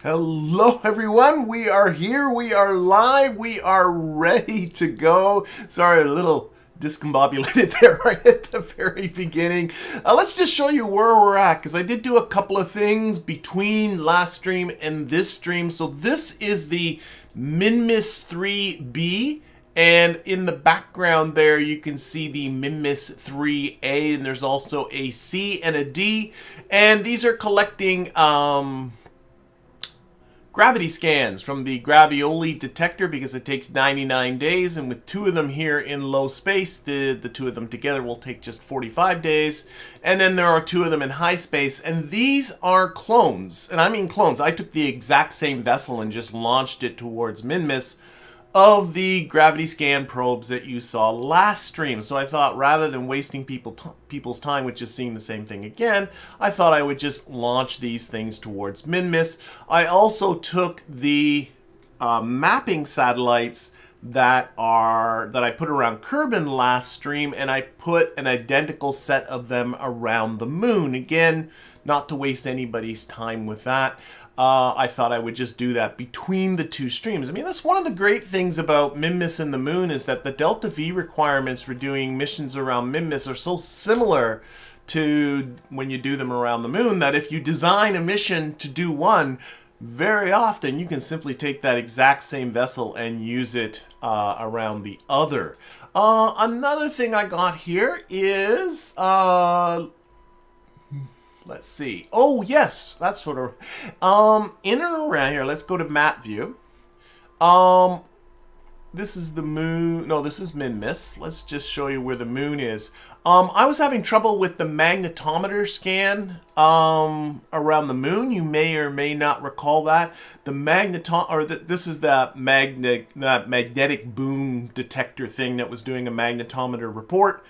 Hello everyone, we are here, we are live, we are ready to go. Sorry, a little discombobulated there right at the very beginning. Let's just show you where we're at, because I did do a couple of things between last stream and this stream. So this is the Minmus 3B. And in the background there, you can see the Minmus 3A, and there's also a C and a D. And these are collecting gravity scans from the Gravioli detector because it takes 99 days, and with two of them here in low space, the two of them together will take just 45 days, and then there are two of them in high space, and these are clones, and I mean clones. I took the exact same vessel and just launched it towards Minmus of the gravity scan probes that you saw last stream. So I thought, rather than wasting people's time with just seeing the same thing again, I thought I would just launch these things towards Minmus. I also took the mapping satellites that I put around Kerbin last stream, and I put an identical set of them around the moon. Again, not to waste anybody's time with that. I thought I would just do that between the two streams. I mean, that's one of the great things about Minmus and the moon, is that the delta V requirements for doing missions around Minmus are so similar to when you do them around the moon that if you design a mission to do one, very often you can simply take that exact same vessel and use it around the other. Another thing I got here is... let's see. Oh, yes, that's sort of... in and around here, let's go to map view. This is the moon. No, this is Minmus. Let's just show you where the moon is. I was having trouble with the magnetometer scan around the moon. You may or may not recall that. This is that magnetic boom detector thing that was doing a magnetometer report.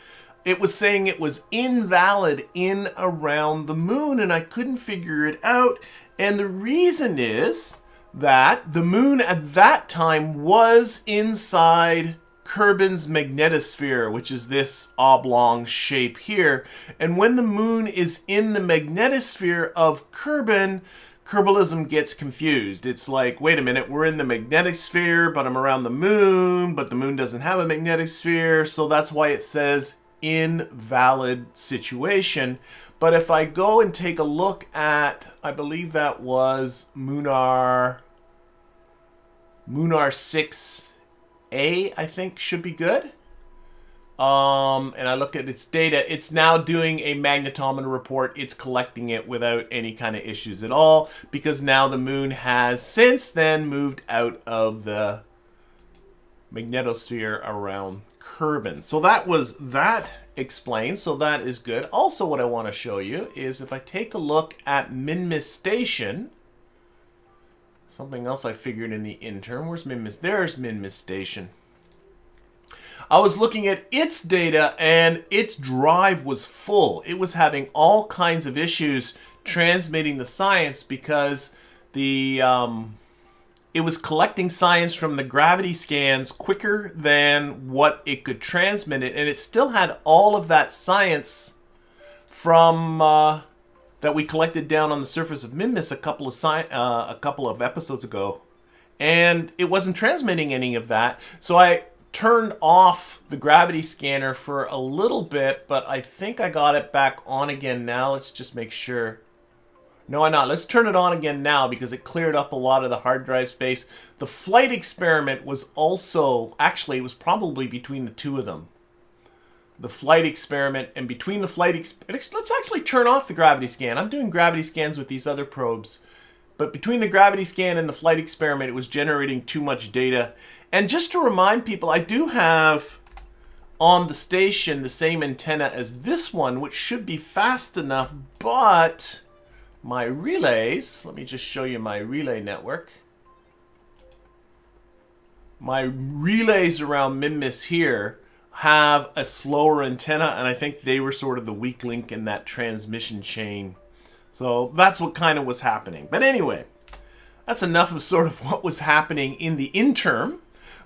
It was saying it was invalid in around the moon, and I couldn't figure it out. And the reason is that the moon at that time was inside Kerbin's magnetosphere, which is this oblong shape here. And when the moon is in the magnetosphere of Kerbin, Kerbalism gets confused. It's like, wait a minute, we're in the magnetic sphere, but I'm around the moon, but the moon doesn't have a magnetic sphere, so that's why it says invalid situation. But if I go and take a look at, I believe that was Munar 6A, I think should be good. And I look at its data, it's now doing a magnetometer report. It's collecting it without any kind of issues at all, because now the moon has since then moved out of the magnetosphere around Kerbin. So that was that explained, so that is good. Also, what I want to show you is if I take a look at Minmus Station, something else I figured in the interim. Where's Minmus? There's Minmus Station. I was looking at its data, and its drive was full. It was having all kinds of issues transmitting the science because it was collecting science from the gravity scans quicker than what it could transmit it, and it still had all of that science from that we collected down on the surface of Minmus a couple of episodes ago, and it wasn't transmitting any of that. So I turned off the gravity scanner for a little bit, but I think I got it back on again now. Let's just make sure. No, I'm not. Let's turn it on again now because it cleared up a lot of the hard drive space. The flight experiment was also, actually, it was probably between the two of them. The flight experiment, and between the flight let's actually turn off the gravity scan. I'm doing gravity scans with these other probes. But between the gravity scan and the flight experiment, it was generating too much data. And just to remind people, I do have on the station the same antenna as this one, which should be fast enough, but my relays, let me just show you my relay network. My relays around Minmus here have a slower antenna, and I think they were sort of the weak link in that transmission chain. So that's what kind of was happening. But anyway, that's enough of sort of what was happening in the interim.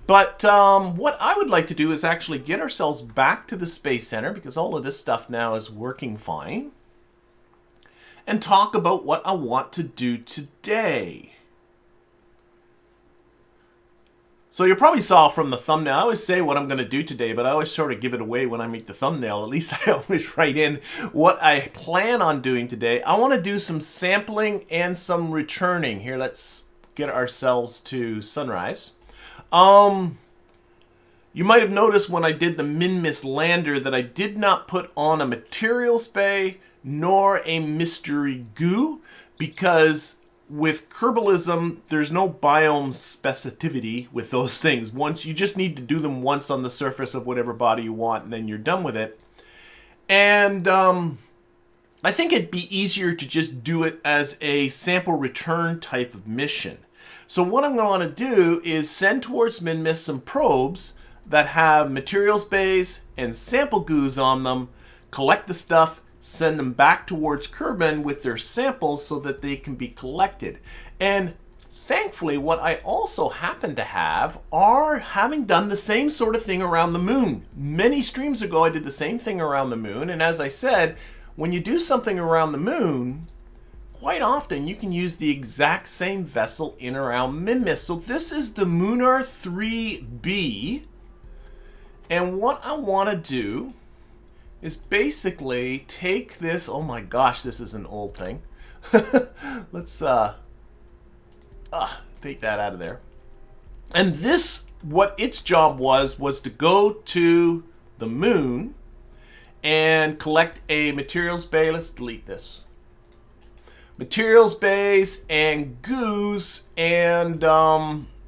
But what I would like to do is actually get ourselves back to the Space Center, because all of this stuff now is working fine, and talk about what I want to do today. So you probably saw from the thumbnail, I always say what I'm going to do today, but I always sort of give it away when I make the thumbnail. At least I always write in what I plan on doing today. I want to do some sampling and some returning. Here, let's get ourselves to Sunrise. You might have noticed when I did the Minmus lander that I did not put on a materials bay nor a mystery goo, because with Kerbalism, there's no biome specificity with those things. Once you just need to do them once on the surface of whatever body you want, and then you're done with it. And I think it'd be easier to just do it as a sample return type of mission. So what I'm going to want to do is send towards Minmus some probes that have materials bays and sample goos on them, collect the stuff, send them back towards Kerbin with their samples so that they can be collected. And thankfully, what I also happen to have are having done the same sort of thing around the moon. Many streams ago, I did the same thing around the moon. And as I said, when you do something around the moon, quite often you can use the exact same vessel in around Minmus. So this is the Munar 3B. And what I want to do is basically take this, oh my gosh, this is an old thing. Let's take that out of there. And this, what its job was to go to the moon and collect a materials bay. Let's delete this. Materials bays and goos and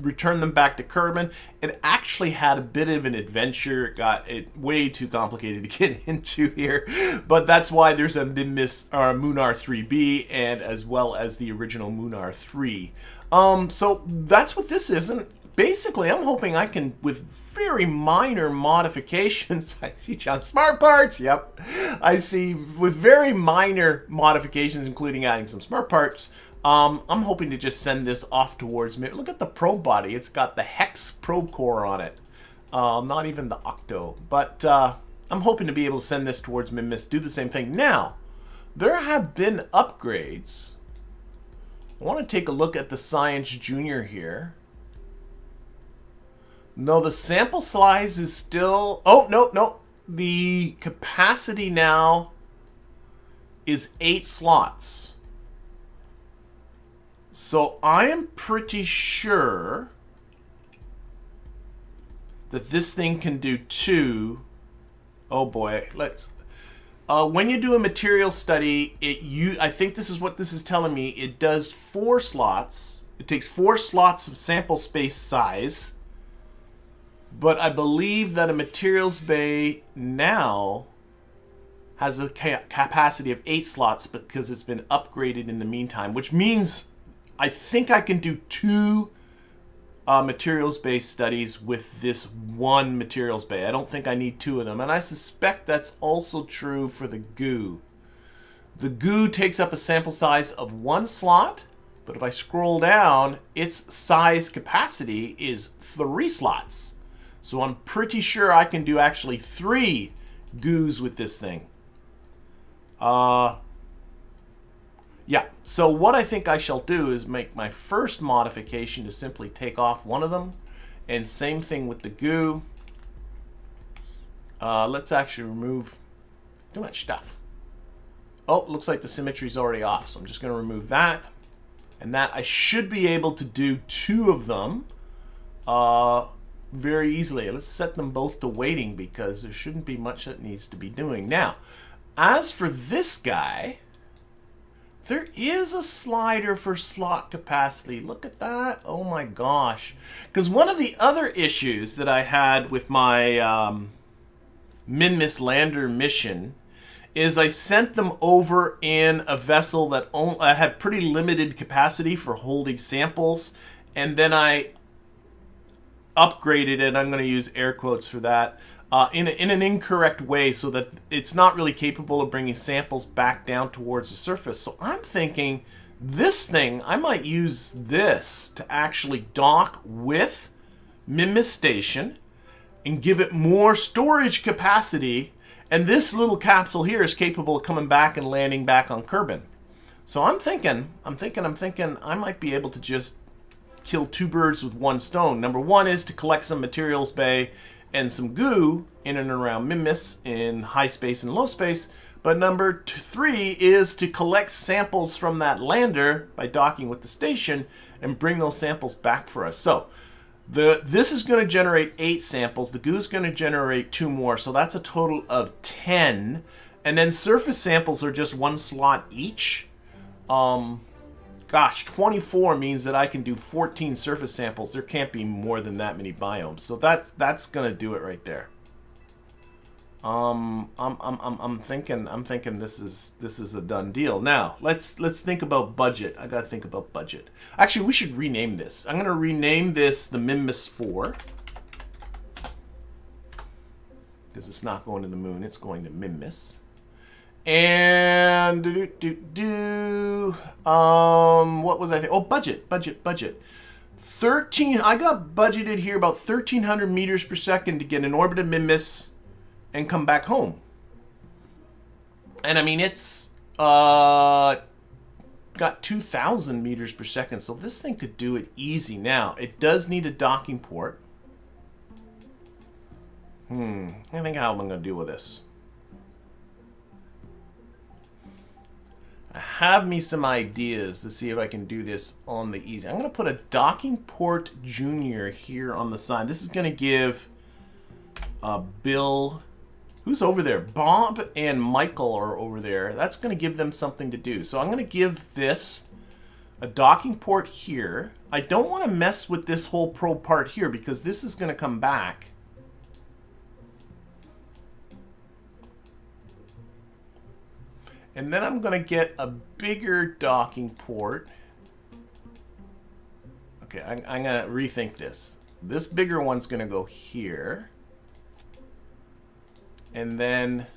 return them back to Kerbin. It actually had a bit of an adventure. It got way too complicated to get into here, but that's why there's a Minmus Munar 3B and as well as the original Munar 3. So that's what this is, and basically I'm hoping I can, with very minor modifications, I see John Smart Parts, yep, I see with very minor modifications, including adding some smart parts, I'm hoping to just send this off towards me. Look at the probe body. It's got the hex probe core on it. Not even the octo. But I'm hoping to be able to send this towards Minmus, do the same thing. Now, there have been upgrades. I want to take a look at the Science Junior here. No, the sample size is still... Oh, no. The capacity now is 8 slots. So I am pretty sure that this thing can do 2. Oh boy, let's. When you do a material study, I think this is what this is telling me. It does 4 slots. It takes 4 slots of sample space size. But I believe that a materials bay now has a capacity of 8 slots because it's been upgraded in the meantime, which means I think I can do 2 materials-based studies with this one materials bay. I don't think I need 2 of them, and I suspect that's also true for the goo. The goo takes up a sample size of 1 slot, but if I scroll down, its size capacity is 3 slots. So I'm pretty sure I can do actually 3 goos with this thing. Yeah, so what I think I shall do is make my first modification to simply take off one of them. And same thing with the goo. Let's actually remove too much stuff. Oh, looks like the symmetry's already off, so I'm just going to remove that. And that I should be able to do 2 of them very easily. Let's set them both to waiting because there shouldn't be much that needs to be doing. Now, as for this guy... There is a slider for slot capacity. Look at that. Oh my gosh. Because one of the other issues that I had with my Minmus lander mission is I sent them over in a vessel that had pretty limited capacity for holding samples. And then I upgraded it. I'm going to use air quotes for that. In an incorrect way so that it's not really capable of bringing samples back down towards the surface. So I'm thinking this thing, I might use this to actually dock with Minmus Station and give it more storage capacity. And this little capsule here is capable of coming back and landing back on Kerbin. So I'm thinking I might be able to just kill two birds with one stone. Number one is to collect some materials bay and some goo in and around Minmus in high space and low space. But number three is to collect samples from that lander by docking with the station and bring those samples back for us. So this is going to generate 8 samples. The goo is going to generate 2 more. So that's a total of 10. And then surface samples are just 1 slot each. Gosh, 24 means that I can do 14 surface samples. There can't be more than that many biomes. So that's gonna do it right there. I'm thinking this is a done deal. Now let's think about budget. I gotta think about budget. Actually, we should rename this. I'm gonna rename this the Minmus 4 because it's not going to the moon. It's going to Minmus. And what was I thinking? Oh, budget. 13. I got budgeted here about 1,300 meters per second to get an orbit of Minmus and come back home. And I mean, it's got 2,000 meters per second, so this thing could do it easy. Now, it does need a docking port. I think how am I going to deal with this? I have me some ideas to see if I can do this on the easy. I'm going to put a docking port junior here on the side. This is going to give Bill, who's over there? Bob and Michael are over there. That's going to give them something to do. So I'm going to give this a docking port here. I don't want to mess with this whole probe part here because this is going to come back. And then I'm going to get a bigger docking port. Okay, I'm going to rethink this. This bigger one's going to go here. And then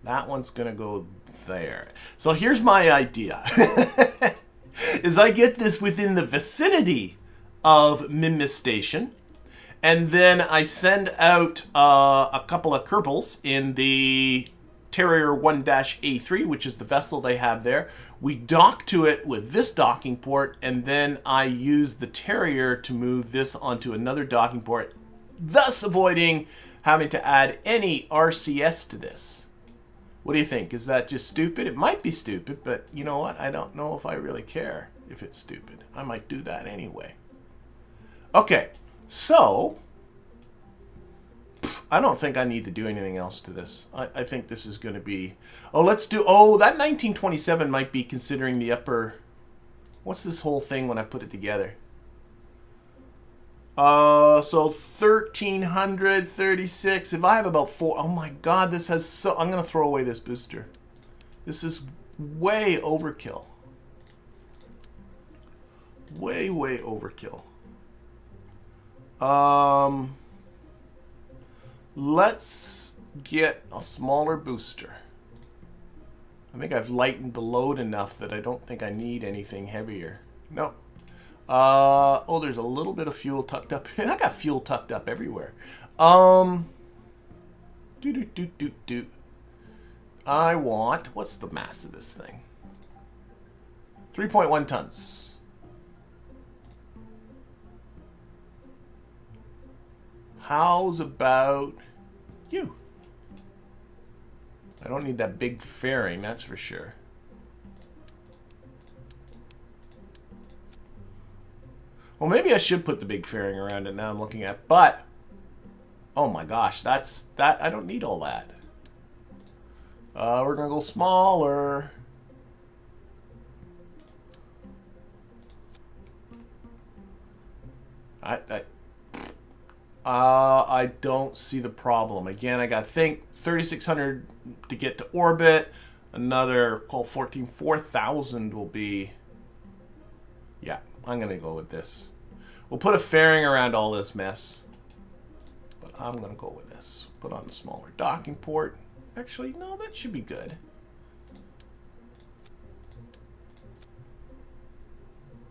that one's going to go there. So here's my idea. Is I get this within the vicinity of Minmus Station. And then I send out a couple of Kerbals in the Terrier 1-A3, which is the vessel they have there. We dock to it with this docking port, and then I use the Terrier to move this onto another docking port, thus avoiding having to add any RCS to this. What do you think? Is that just stupid? It might be stupid, but you know what? I don't know if I really care if it's stupid. I might do that anyway. Okay, so I don't think I need to do anything else to this. I think this is going to be... Oh, let's do... Oh, that 1927 might be considering the upper... What's this whole thing when I put it together? So 1,336. If I have about 4... Oh my god, this has so... I'm going to throw away this booster. This is way overkill. Way overkill. Let's get a smaller booster. I think I've lightened the load enough that I don't think I need anything heavier. No. Oh, there's a little bit of fuel tucked up. I got fuel tucked up everywhere. I want... What's the mass of this thing? 3.1 tons. How's about you? I don't need that big fairing, that's for sure. Well, maybe I should put the big fairing around it now I'm looking at, but oh my gosh, that I don't need all that. We're gonna go smaller. I don't see the problem. Again, I got to think 3,600 to get to orbit. Another, call 4,000 will be... Yeah, I'm going to go with this. We'll put a fairing around all this mess. But I'm going to go with this. Put on the smaller docking port. Actually, no, that should be good.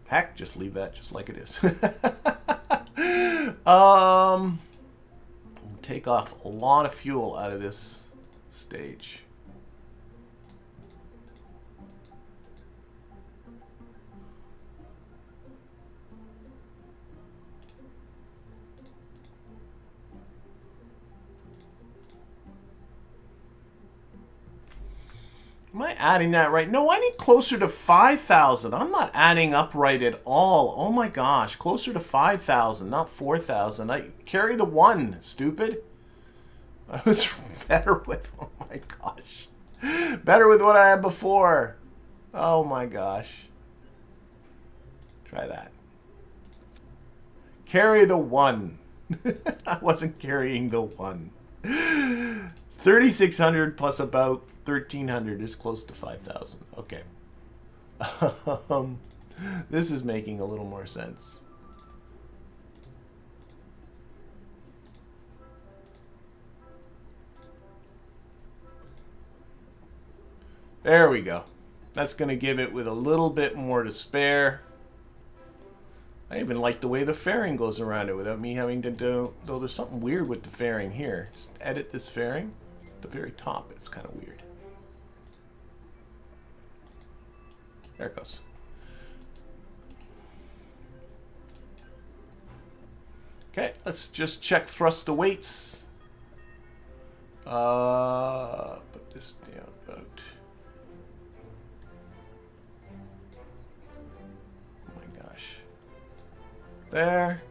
Heck, just leave that just like it is. Take off a lot of fuel out of this stage. Am I adding that right? No, I need closer to 5,000. I'm not adding up right at all. Oh my gosh, closer to 5,000, not 4,000. I carry the 1, stupid. I was better with, oh my gosh. Better with what I had before. Oh my gosh. Try that. Carry the 1. I wasn't carrying the 1. 3,600 plus about 1,300 is close to 5,000. Okay. This is making a little more sense. There we go. That's going to give it with a little bit more to spare. I even like the way the fairing goes around it without me having to do... Though there's something weird with the fairing here. Just edit this fairing. At the very top, it's kind of weird. There it goes. Okay, let's just check thrust to weights. Put this down about... There.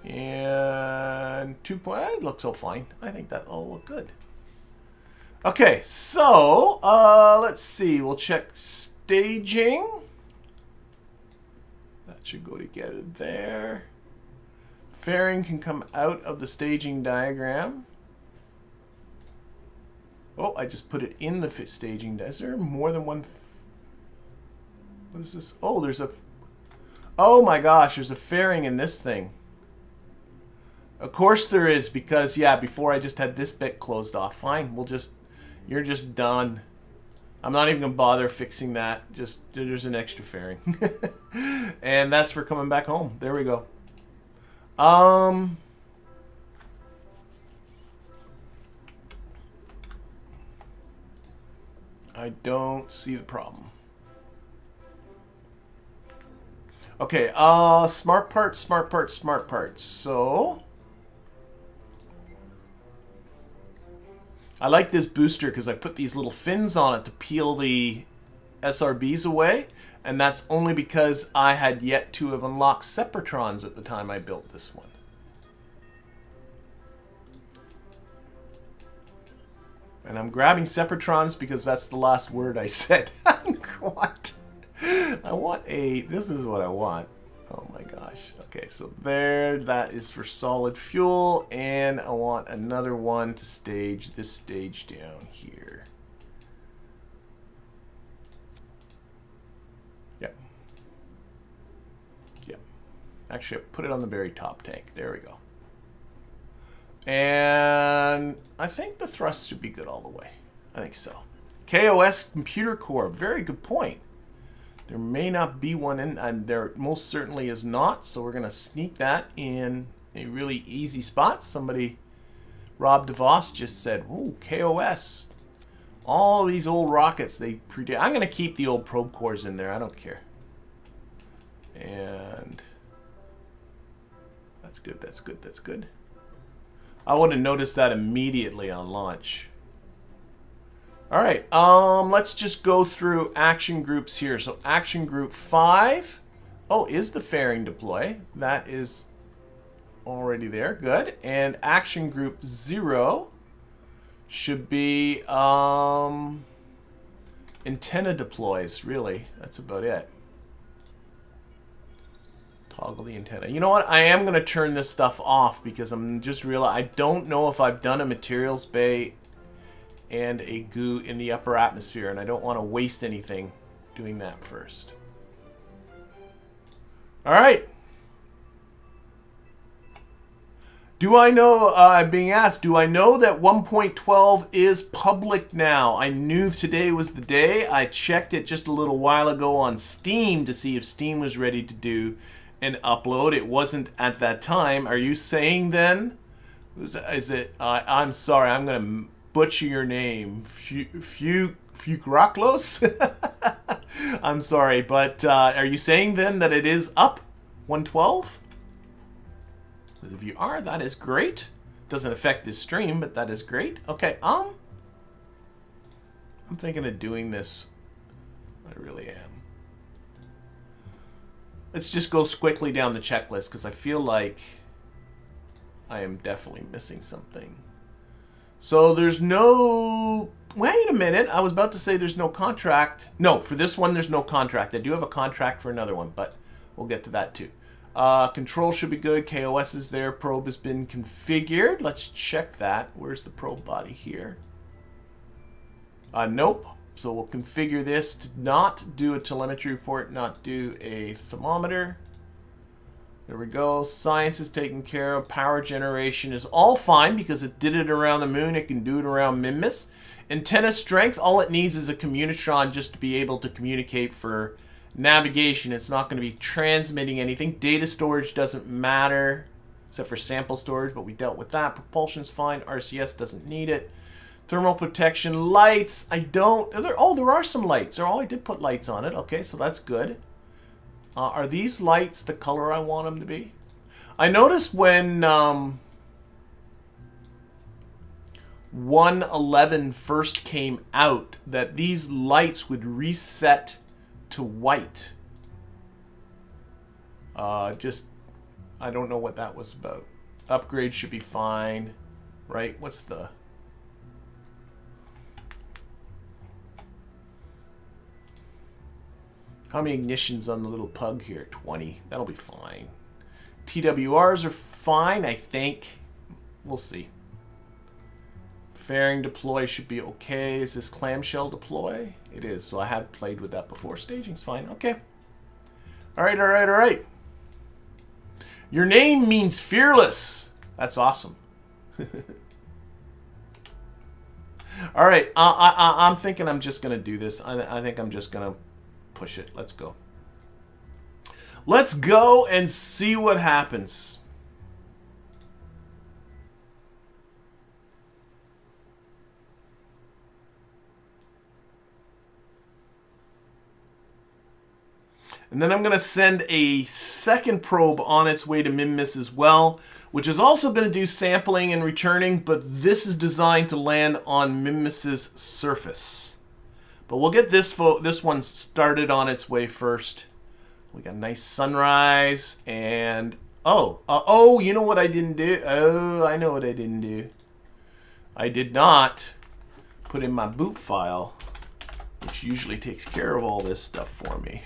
And 2 point. It looks all fine. I think that all look good. Okay, so let's see. We'll check staging. That should go together there. Fairing can come out of the staging diagram. Oh, I just put it in the staging. Is there more than one? What is this? Oh, there's a... Oh my gosh, there's a fairing in this thing. Of course there is, because, yeah, before I just had this bit closed off. Fine, we'll just... You're just done. I'm not even going to bother fixing that. Just, there's an extra fairing. And that's for coming back home. There we go. I don't see the problem. Okay, smart parts, smart parts, smart parts. So, I like this booster because I put these little fins on it to peel the SRBs away. And that's only because I had yet to have unlocked Separatrons at the time I built this one. And I'm grabbing Separatrons because that's the last word I said. What? I want a... This is what I want. Oh my gosh. Okay, so there. That is for solid fuel. And I want another one to stage this stage down here. Yep. Yep. Actually, I put it on the very top tank. There we go. And I think the thrust should be good all the way. I think so. KOS computer core. Very good point. There may not be one in, and there most certainly is not, so we're going to sneak that in a really easy spot. Somebody, Rob DeVos, just said, ooh, KOS. All these old rockets, they predate. I'm going to keep the old probe cores in there. I don't care. And that's good, that's good, that's good. I would have noticed that immediately on launch. All right, let's just go through action groups here. So action group 5, oh, is the fairing deploy. That is already there, good. And action group 0 should be antenna deploys, really. That's about it. Toggle the antenna. You know what? I am going to turn this stuff off because I'm just realizing I don't know if I've done a materials bay and a goo in the upper atmosphere, and I don't want to waste anything doing that first. All right. Do I know, I'm being asked, do I know that 1.12 is public now? I knew today was the day. I checked it just a little while ago on Steam to see if Steam was ready to do an upload. It wasn't at that time. Are you saying then? Is it, I'm sorry, I'm going to butcher your name. Fukroklos? I'm sorry, but are you saying then that it is up 112? Because if you are, that is great. Doesn't affect this stream, but that is great. Okay, I'm I'm thinking of doing this. I really am. Let's just go quickly down the checklist because I feel like I am definitely missing something. So there's no... Wait a minute. I was about to say there's no contract. No, for this one there's no contract. I do have a contract for another one, but we'll get to that too. Control should be good. KOS is there. Probe has been configured. Let's check that. Where's the probe body here? Nope. So we'll configure this to not do a telemetry report, not do a thermometer. There we go. Science is taken care of. Power generation is all fine because it did it around the moon. It can do it around Minmus. Antenna strength, all it needs is a communitron just to be able to communicate for navigation. It's not going to be transmitting anything. Data storage doesn't matter, except for sample storage, but we dealt with that. Propulsion's fine. RCS doesn't need it. Thermal protection, lights. I don't... there are some lights. Oh, I did put lights on it. Okay, so that's good. Are these lights the color I want them to be? I noticed when 1.11 first came out that these lights would reset to white. I don't know what that was about. Upgrade should be fine, right? What's the... How many ignitions on the little pug here? 20. That'll be fine. TWRs are fine, I think. We'll see. Fairing deploy should be okay. Is this clamshell deploy? It is, so I have played with that before. Staging's fine. Okay. Alright, alright, alright. Your name means fearless. That's awesome. Alright, I'm thinking I'm just going to do this. I think I'm just going to push it. Let's go. Let's go and see what happens. And then I'm going to send a second probe on its way to Minmus as well, which is also going to do sampling and returning, but this is designed to land on Minmus's surface. But we'll get this one started on its way first. We got a nice sunrise, and oh, you know what I didn't do? Oh, I know what I didn't do. I did not put in my boot file, which usually takes care of all this stuff for me.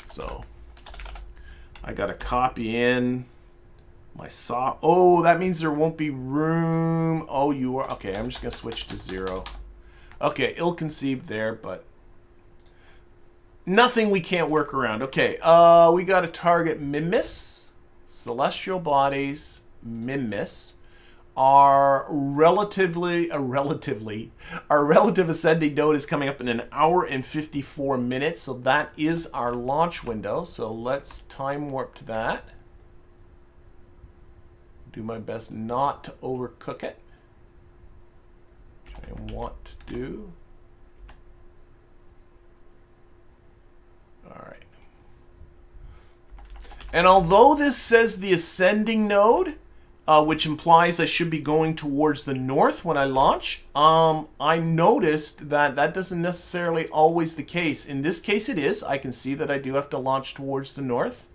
So I got to copy in my saw. Oh, that means there won't be room. Oh, you are okay. I'm just gonna switch to 0. Okay, ill-conceived there, but nothing we can't work around. Okay, we got to target Minmus. Celestial bodies, Minmus. Our relative ascending node is coming up in 1 hour and 54 minutes, so that is our launch window. So let's time warp to that. Do my best not to overcook it. Which I want to do. All right. And although this says the ascending node, which implies I should be going towards the north when I launch, I noticed that that doesn't necessarily always the case. In this case it is. I can see that I do have to launch towards the north.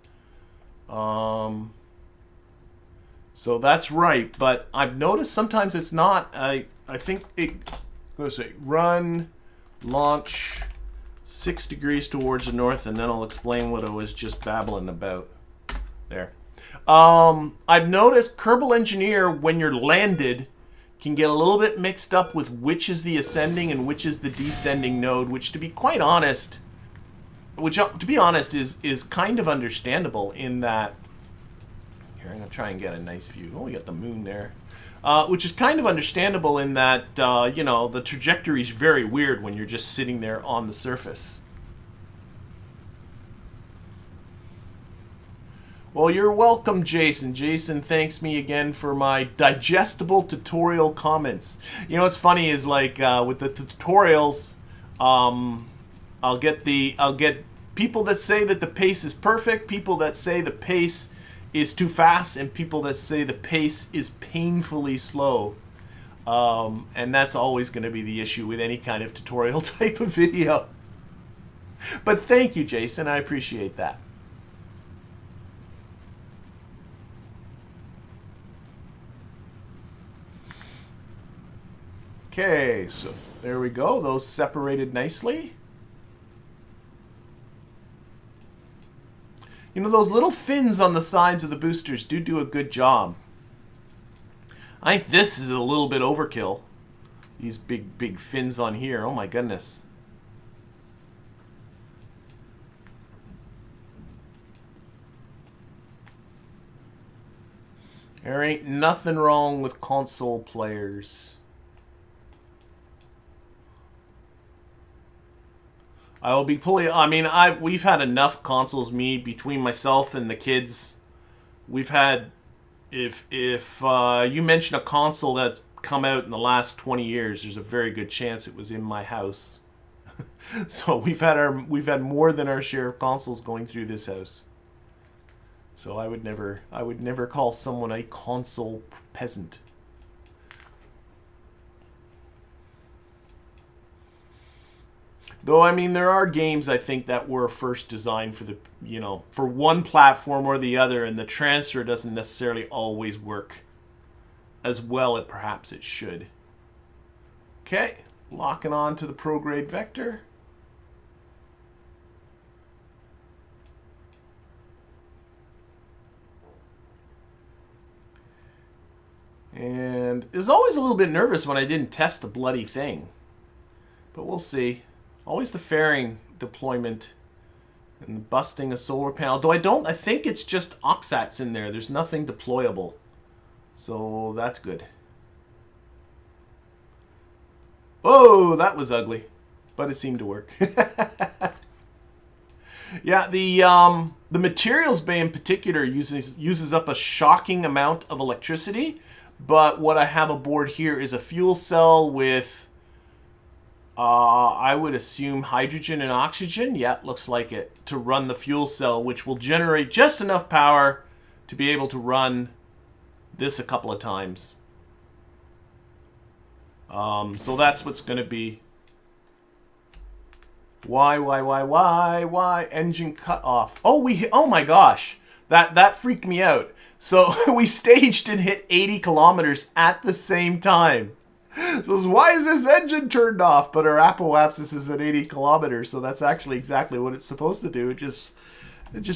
So that's right, but I've noticed sometimes it's not. I think it, let's say, run, launch 6 degrees towards the north, and then I'll explain what I was just babbling about. There. I've noticed Kerbal Engineer, when you're landed, can get a little bit mixed up with which is the ascending and which is the descending node, which, to be quite honest, is kind of understandable in that. Here, I'm gonna try and get a nice view. Oh, we got the moon there, which is kind of understandable in that you know, the trajectory is very weird when you're just sitting there on the surface. Well, you're welcome, Jason. Jason thanks me again for my digestible tutorial comments. You know what's funny is, like, with the tutorials, I'll get people that say that the pace is perfect, people that say the pace is too fast, and people that say the pace is painfully slow. And that's always going to be the issue with any kind of tutorial type of video. But thank you, Jason. I appreciate that. Okay, so there we go. Those separated nicely. You know, those little fins on the sides of the boosters do a good job. I think this is a little bit overkill. These big fins on here. Oh my goodness. There ain't nothing wrong with console players. I will be pulling. I mean, we've had enough consoles. Between myself and the kids, we've had. If you mention a console that's come out in the last 20 years, there's a very good chance it was in my house. So we've had more than our share of consoles going through this house. So I would never call someone a console peasant. Though, I mean, there are games, I think, that were first designed for the, you know, for one platform or the other, and the transfer doesn't necessarily always work as well as perhaps it should. Okay, locking on to the prograde vector. And is always a little bit nervous when I didn't test the bloody thing. But we'll see. Always the fairing deployment and busting a solar panel. Though I think it's just Oxats in there. There's nothing deployable. So that's good. Oh, that was ugly. But it seemed to work. Yeah, the materials bay in particular uses up a shocking amount of electricity. But what I have aboard here is a fuel cell with, I would assume, hydrogen and oxygen. Yeah, looks like it. To run the fuel cell, which will generate just enough power to be able to run this a couple of times. So that's what's going to be. Why? Engine cut off. Oh my gosh. That freaked me out. So we staged and hit 80 kilometers at the same time. So why is this engine turned off? But our apoapsis is at 80 kilometers, so that's actually exactly what it's supposed to do. It just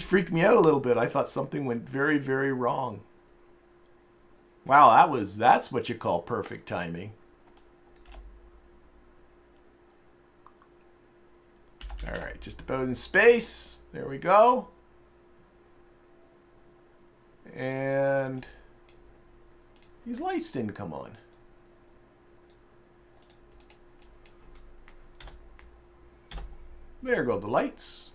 freaked me out a little bit. I thought something went very, very wrong. Wow, that's what you call perfect timing. All right, just about in space. There we go. And these lights didn't come on. There go the lights.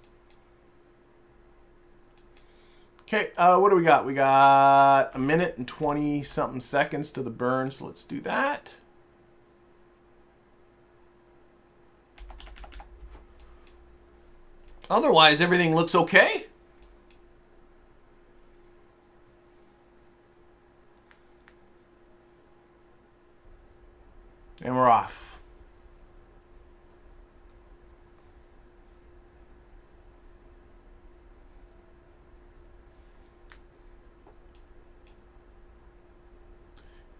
Okay, what do we got? We got a minute and 20-something seconds to the burn, so let's do that. Otherwise, everything looks okay. And we're off.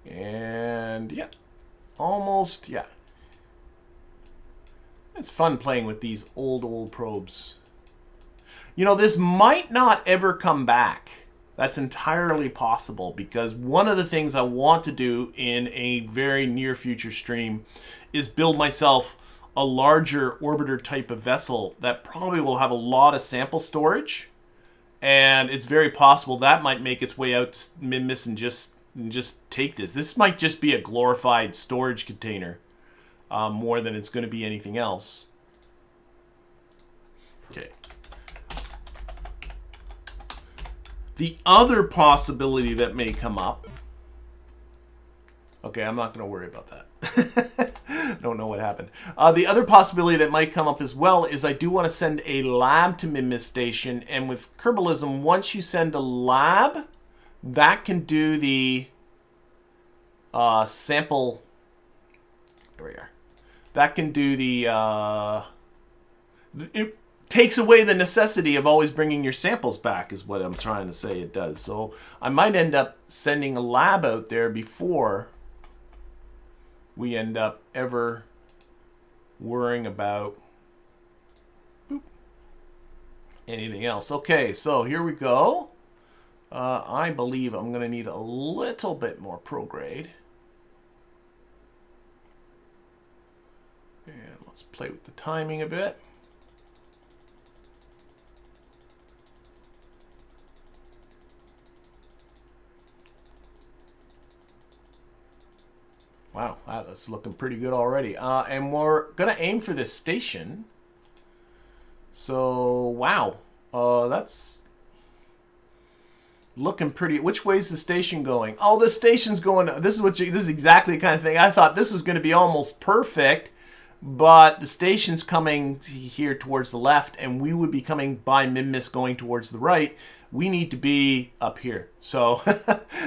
And yeah, almost, yeah. It's fun playing with these old probes. You know, this might not ever come back. That's entirely possible, because one of the things I want to do in a very near future stream is build myself a larger orbiter type of vessel that probably will have a lot of sample storage. And it's very possible that might make its way out to Minmus and just take this. This might just be a glorified storage container more than it's going to be anything else. Okay. The other possibility that may come up... Okay, I'm not going to worry about that. Don't know what happened. The other possibility that might come up as well is I do want to send a lab to Minmus Station. And with Kerbalism, once you send a lab, that can do the sample There we are. That can do the... it takes away the necessity of always bringing your samples back, is what I'm trying to say it does. So I might end up sending a lab out there before we end up ever worrying about anything else. Okay, so here we go. I believe I'm going to need a little bit more prograde. And let's play with the timing a bit. Wow, that's looking pretty good already. And we're going to aim for this station. So, wow. That's looking pretty... Which way is the station going? Oh, the station's going... This is exactly the kind of thing. I thought this was going to be almost perfect. But the station's coming here towards the left. And we would be coming by Minmus going towards the right. We need to be up here. So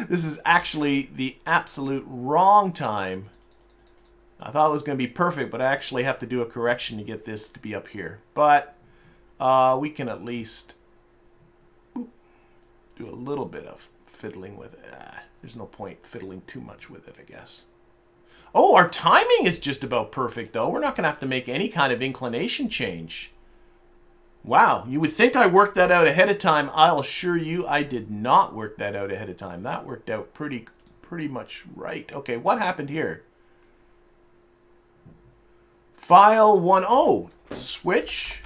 this is actually the absolute wrong time. I thought it was going to be perfect, but I actually have to do a correction to get this to be up here. But we can at least do a little bit of fiddling with it. There's no point fiddling too much with it, I guess. Oh, our timing is just about perfect, though. We're not going to have to make any kind of inclination change. Wow, you would think I worked that out ahead of time. I'll assure you I did not work that out ahead of time. That worked out pretty much right. Okay, what happened here? File 1.0. Switch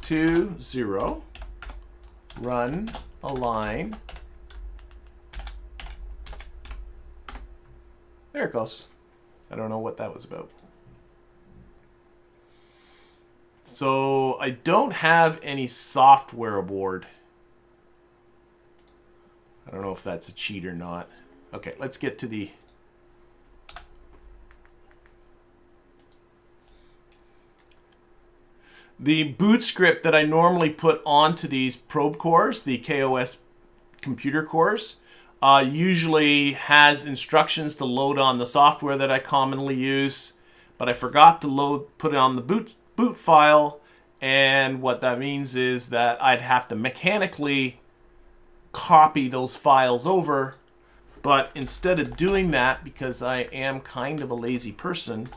to 0. Run align. There it goes. I don't know what that was about. So I don't have any software aboard. I don't know if that's a cheat or not. Okay, let's get to the... The boot script that I normally put onto these probe cores, the KOS computer cores, usually has instructions to load on the software that I commonly use, but I forgot to put it on the boot file, and what that means is that I'd have to mechanically copy those files over, but instead of doing that, because I am kind of a lazy person...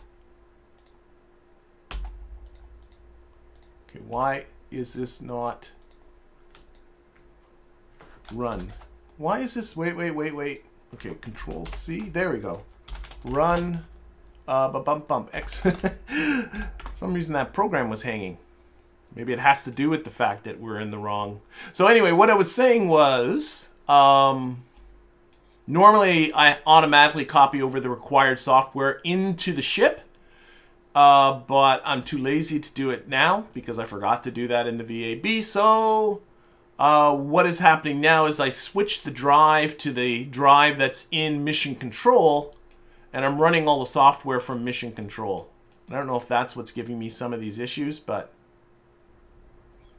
Okay, why is this not run? Why is this... Wait. Okay, Control C. There we go. Run... X. For some reason that program was hanging. Maybe it has to do with the fact that we're in the wrong. So anyway, what I was saying was, normally I automatically copy over the required software into the ship, but I'm too lazy to do it now because I forgot to do that in the VAB. So what is happening now is I switch the drive to the drive that's in Mission Control, and I'm running all the software from Mission Control. I don't know if that's what's giving me some of these issues, but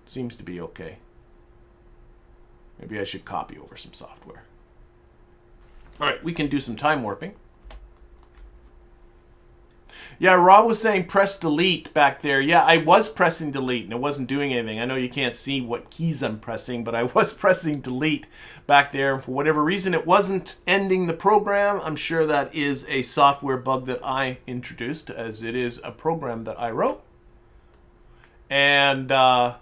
seems to be okay. Maybe I should copy over some software. All right, we can do some time warping. Yeah, Rob was saying press delete back there. Yeah, I was pressing delete and it wasn't doing anything. I know you can't see what keys I'm pressing, but I was pressing delete back there. And for whatever reason, it wasn't ending the program. I'm sure that is a software bug that I introduced, as it is a program that I wrote. And so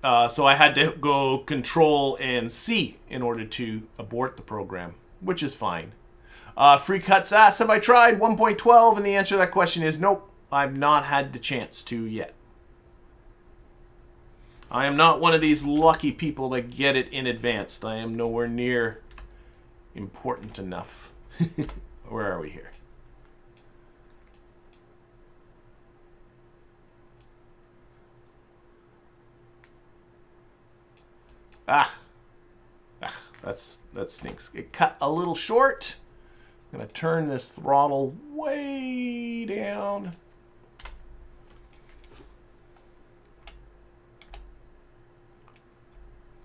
I had to go Control and C in order to abort the program, which is fine. Free Cuts asks, have I tried 1.12? And the answer to that question is nope. I've not had the chance to yet. I am not one of these lucky people that get it in advance. I am nowhere near important enough. Where are we here? That stinks. It cut a little short. I'm going to turn this throttle way down.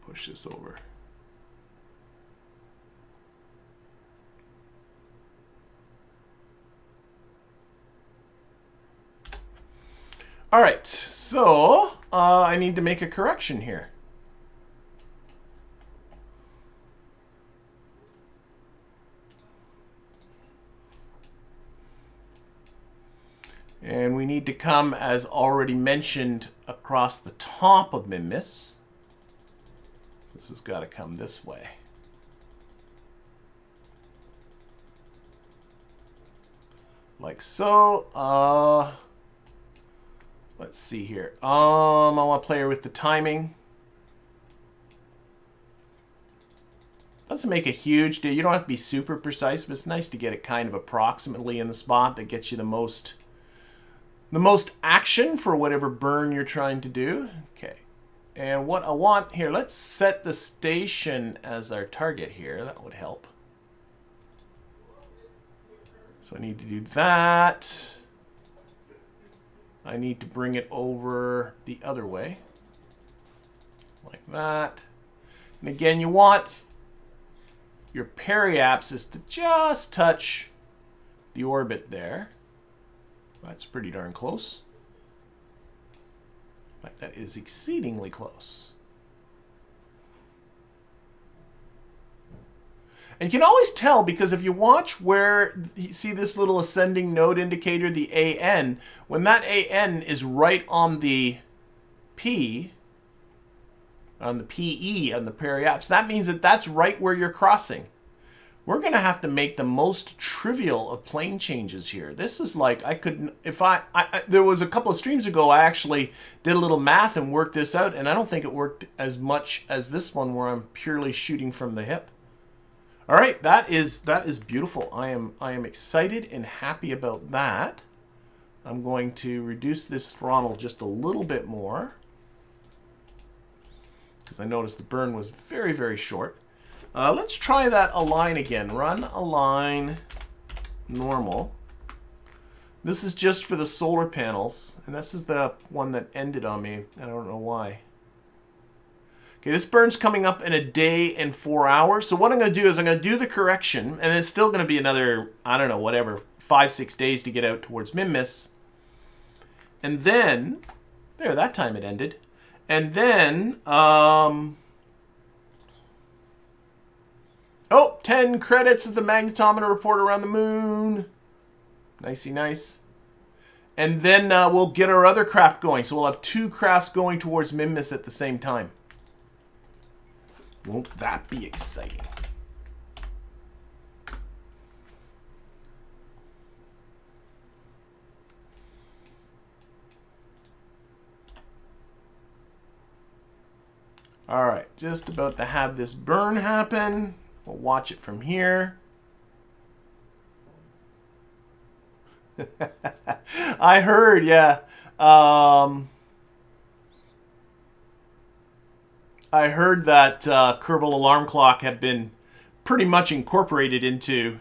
Push this over. All right, so I need to make a correction here. And we need to come, as already mentioned, across the top of Minmus. This has got to come this way. Like so. Let's see here. I want to play with the timing. Doesn't make a huge deal. You don't have to be super precise, but it's nice to get it kind of approximately in the spot that gets you the most action for whatever burn you're trying to do. Okay. And what I want here, let's set the station as our target here. That would help. So I need to do that. I need to bring it over the other way. Like that. And again, you want your periapsis to just touch the orbit there. That's pretty darn close. In fact, that is exceedingly close. And you can always tell, because if you watch where you see this little ascending node indicator, the AN, when that AN is right on the P, on the PE, on the periapsis, that means that that's right where you're crossing. We're going to have to make the most trivial of plane changes here. This is like, I could, if there was a couple of streams ago, I actually did a little math and worked this out, and I don't think it worked as much as this one where I'm purely shooting from the hip. All right, that is beautiful. I am excited and happy about that. I'm going to reduce this throttle just a little bit more because I noticed the burn was very, very short. Let's try that align again. Run align normal. This is just for the solar panels, and this is the one that ended on me. I don't know why. Okay, this burn's coming up in a day and 4 hours. So what I'm going to do is I'm going to do the correction, and it's still going to be another, I don't know, whatever, 5-6 days to get out towards Minmus. And then, there, that time it ended. And then, oh, 10 credits of the magnetometer report around the moon. Nicey nice. And then we'll get our other craft going. So we'll have 2 crafts going towards Minmus at the same time. Won't that be exciting? All right, just about to have this burn happen. We'll watch it from here. I heard, yeah. I heard that Kerbal Alarm Clock had been pretty much incorporated into,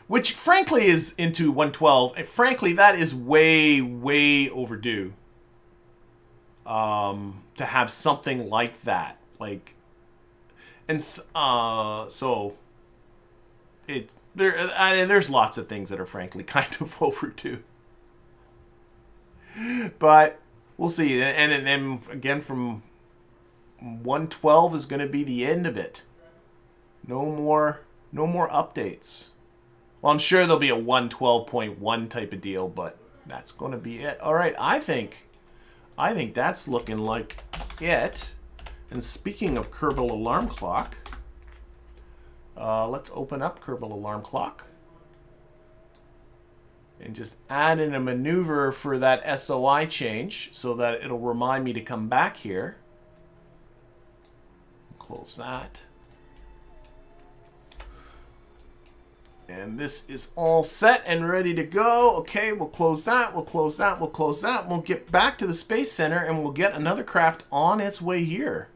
which frankly is into 112. And frankly, that is way, way overdue. To have something like that, like, and so there's lots of things that are frankly kind of overdue. But we'll see, and again from 112 is going to be the end of it. No more updates. Well, I'm sure there'll be a 112.1 type of deal, but that's going to be it. All right, I think that's looking like it. And speaking of Kerbal Alarm Clock, let's open up Kerbal Alarm Clock and just add in a maneuver for that SOI change so that it'll remind me to come back here. Close that. And this is all set and ready to go. Okay, we'll close that, we'll close that, we'll close that. We'll get back to the Space Center and we'll get another craft on its way here.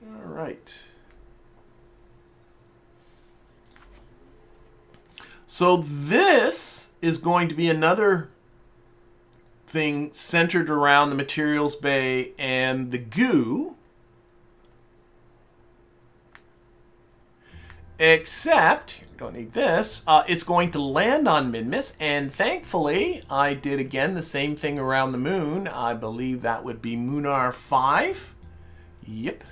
All right. So this is going to be another thing centered around the materials bay and the goo. Except, you don't need this, it's going to land on Minmus, and thankfully, I did again the same thing around the moon. I believe that would be Munar 5. Yep.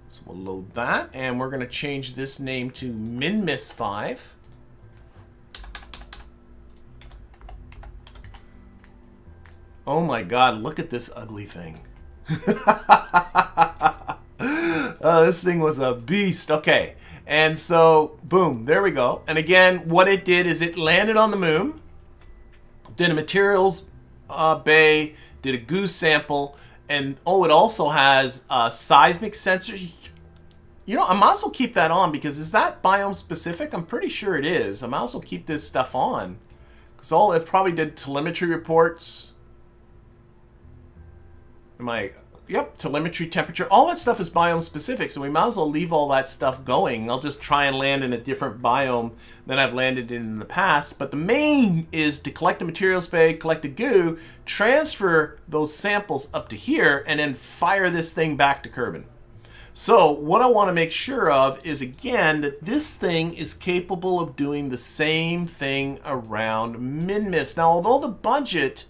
So we'll load that, and we're going to change this name to Minmus 5. Oh my god, look at this ugly thing. This thing was a beast. Okay, and so, boom, there we go. And again, what it did is it landed on the moon, did a materials bay, did a goo sample, and oh, it also has seismic sensors. You know, I might as well keep that on, because is that biome specific? I'm pretty sure it is. I might as well keep this stuff on, because it probably did telemetry reports. Yep, telemetry, temperature, all that stuff is biome specific, so we might as well leave all that stuff going. I'll just try and land in a different biome than I've landed in the past. But the main is to collect the materials bay, collect the goo, transfer those samples up to here, and then fire this thing back to Kerbin. So what I want to make sure of is, again, that this thing is capable of doing the same thing around Minmus. Now, although the budget...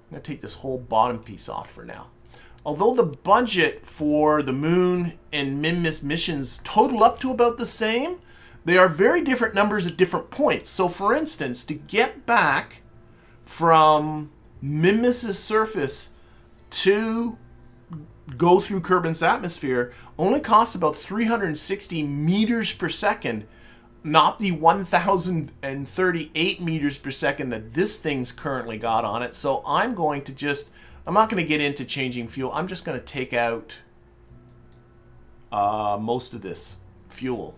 I'm going to take this whole bottom piece off for now. Although the budget for the Moon and Minmus missions total up to about the same, they are very different numbers at different points. So for instance, to get back from Minmus's surface to go through Kerbin's atmosphere only costs about 360 meters per second, not the 1,038 meters per second that this thing's currently got on it. So I'm going to just... I'm not going to get into changing fuel. I'm just going to take out most of this fuel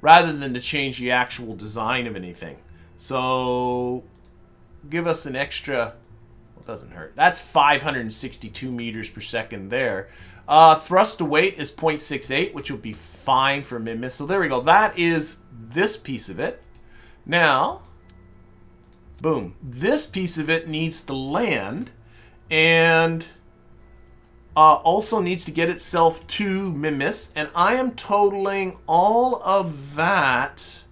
rather than to change the actual design of anything. So give us an extra... Well, it doesn't hurt. That's 562 meters per second there. Thrust to weight is 0.68, which will be fine for Minmus. So there we go. That is this piece of it. Now, boom. This piece of it needs to land... and also needs to get itself to Minmus, and I am totaling all of that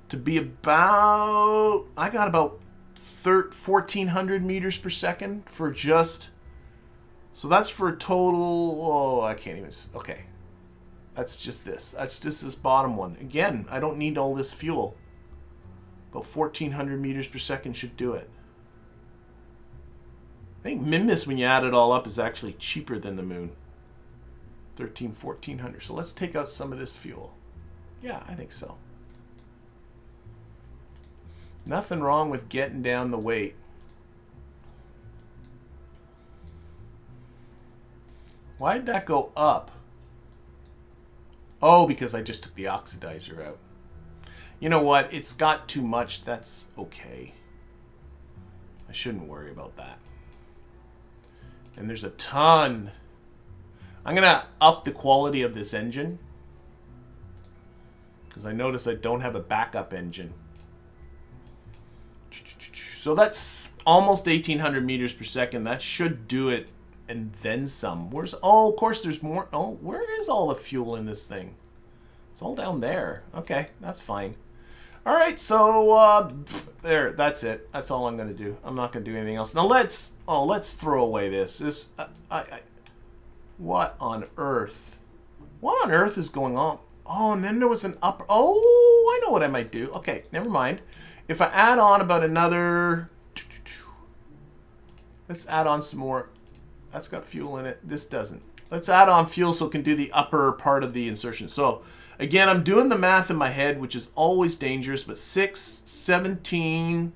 to be about... I got about 1,400 meters per second for just... So that's for a total... Oh, I can't even... Okay. That's just this. That's just this bottom one. Again, I don't need all this fuel. About 1,400 meters per second should do it. I think Minmus, when you add it all up, is actually cheaper than the moon. 1,400. So let's take out some of this fuel. Yeah, I think so. Nothing wrong with getting down the weight. Why did that go up? Oh, because I just took the oxidizer out. You know what? It's got too much. That's okay. I shouldn't worry about that. And there's a ton. I'm going to up the quality of this engine, because I notice I don't have a backup engine. So that's almost 1,800 meters per second. That should do it, and then some. Where's... Oh, of course there's more. Oh, where is all the fuel in this thing? It's all down there. Okay, that's fine. All right, so there, that's it. That's all I'm going to do. I'm not going to do anything else. Now let's throw away this. What on earth? What on earth is going on? Oh, and then there was an upper... Oh, I know what I might do. Okay, never mind. If I add on about another... Let's add on some more. That's got fuel in it. This doesn't. Let's add on fuel so it can do the upper part of the insertion. So... Again, I'm doing the math in my head, which is always dangerous, but 6, 17,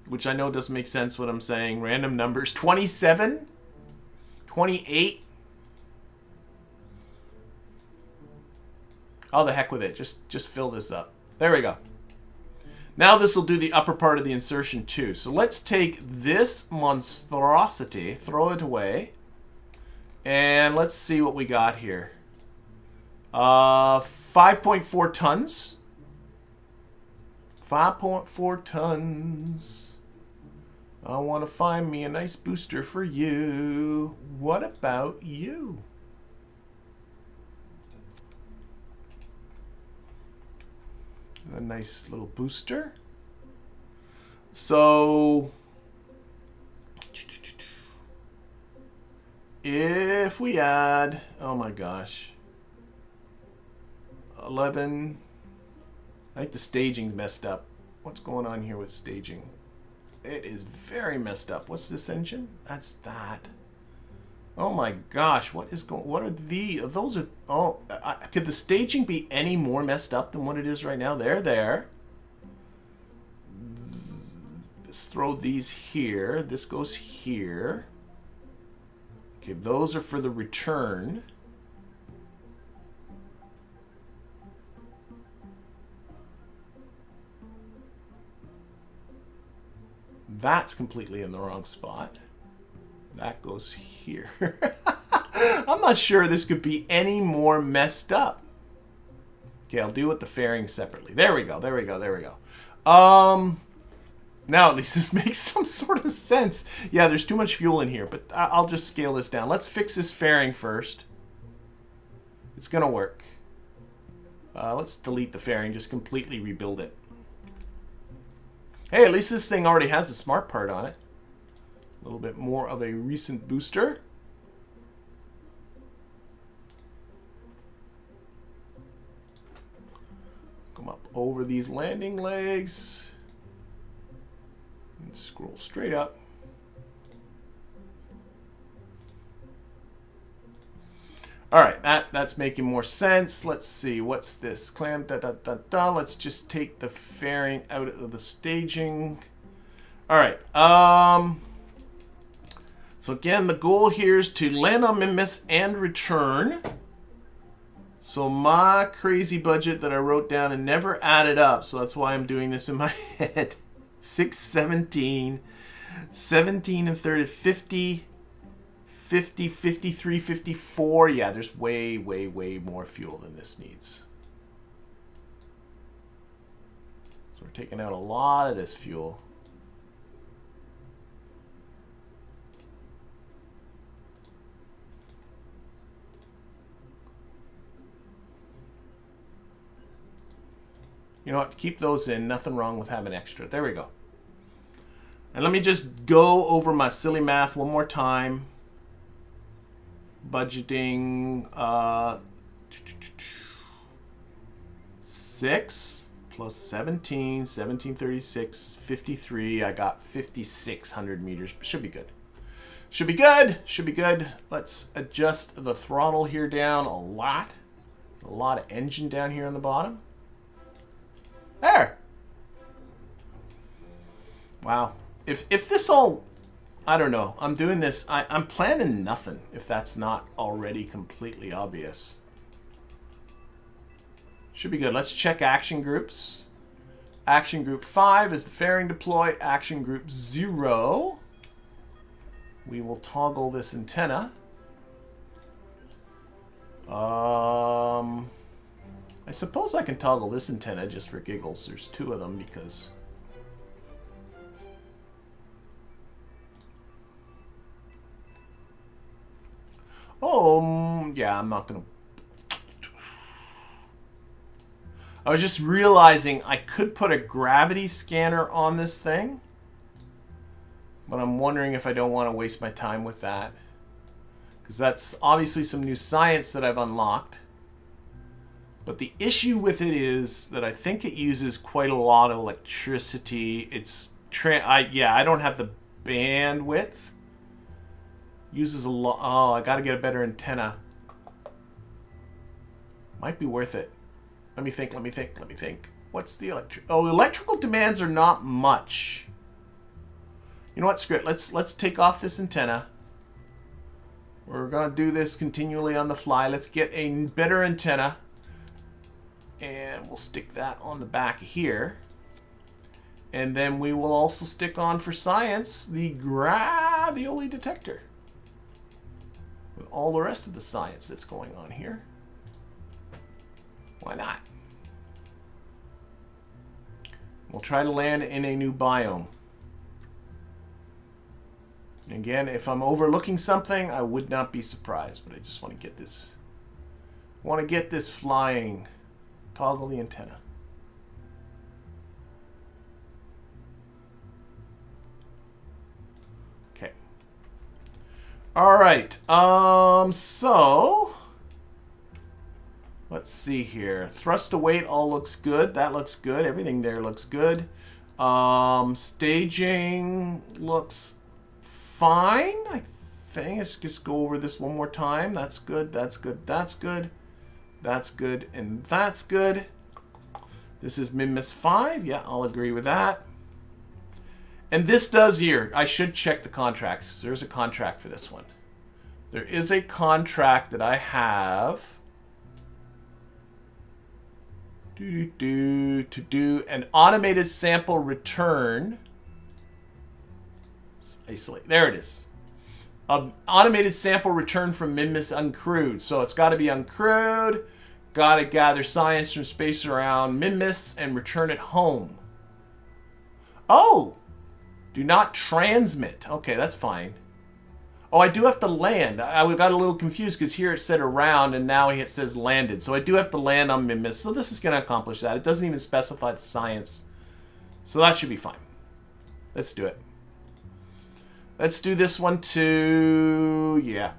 which I know doesn't make sense what I'm saying, random numbers, 27, 28. Oh, the heck with it. Just fill this up. There we go. Now this will do the upper part of the insertion too. So let's take this monstrosity, throw it away, and let's see what we got here. 5.4 tons. 5.4 tons. I want to find me a nice booster for you. What about you? A nice little booster. So if we add, oh my gosh, 11, I think the staging's messed up. What's going on here with staging? It is very messed up. What's this engine? That's that. Oh my gosh, what is going, what are those are, oh, could the staging be any more messed up than what it is right now? There. Let's throw these here. This goes here. Okay, those are for the return. That's completely in the wrong spot. That goes here. I'm not sure this could be any more messed up. Okay, I'll deal with the fairing separately. There we go. Now at least this makes some sort of sense. Yeah, there's too much fuel in here, but I'll just scale this down. Let's fix this fairing first. It's gonna work. Let's delete the fairing, just completely rebuild it. Hey, at least this thing already has a smart part on it. A little bit more of a recent booster. Come up over these landing legs. And scroll straight up. All right, that's making more sense. Let's see, what's this? Clam, Let's just take the fairing out of the staging. All right. So again, the goal here is to land on Minmus and return. So my crazy budget that I wrote down and never added up, so that's why I'm doing this in my head. 6, 17, 17 and 30, 50, 50, 53, 54. Yeah, there's way more fuel than this needs. So we're taking out a lot of this fuel. You know what? Keep those in. Nothing wrong with having extra. There we go. And let me just go over my silly math one more time. Budgeting 6 plus 17, 1736, 53. I got 5,600 meters. Should be good. Should be good. Let's adjust the throttle here down a lot. A lot of engine down here on the bottom. There. Wow. If this all, I don't know. I'm doing this. I'm planning nothing if that's not already completely obvious. Should be good. Let's check action groups. Action group 5 is the fairing deploy. Action group 0. We will toggle this antenna. I suppose I can toggle this antenna just for giggles. There's 2 of them because... Oh, yeah, I'm not going to... I was just realizing I could put a gravity scanner on this thing. But I'm wondering if I don't want to waste my time with that. Because that's obviously some new science that I've unlocked. But the issue with it is that I think it uses quite a lot of electricity. It's I don't have the bandwidth. Uses a lot. Oh, I got to get a better antenna. Might be worth it. Let me think. What's the electrical demands are not much. You know what? Screw it. Let's take off this antenna. We're gonna do this continually on the fly. Let's get a better antenna. And we'll stick that on the back here. And then we will also stick on, for science, the gravioli detector. With all the rest of the science that's going on here. Why not? We'll try to land in a new biome. Again, if I'm overlooking something, I would not be surprised, but I just want to get this. Want to get this flying. Toggle the antenna. Okay. All right. So let's see here. Thrust to weight all looks good. That looks good. Everything there looks good. Staging looks fine, I think. Let's just go over this one more time. That's good, that's good, that's good. That's good, and that's good. This is Minmus 5. Yeah, I'll agree with that. And this does here. I should check the contracts. There's a contract for this one. There is a contract that I have to do an automated sample return. Isolate. There it is. Automated sample return from Minmus uncrewed. So it's got to be uncrewed. Got to gather science from space around Minmus and return it home. Oh! Do not transmit. Okay, that's fine. Oh, I do have to land. I got a little confused because here it said around and now it says landed. So I do have to land on Minmus. So this is going to accomplish that. It doesn't even specify the science. So that should be fine. Let's do it. Let's do this one too. Yeah.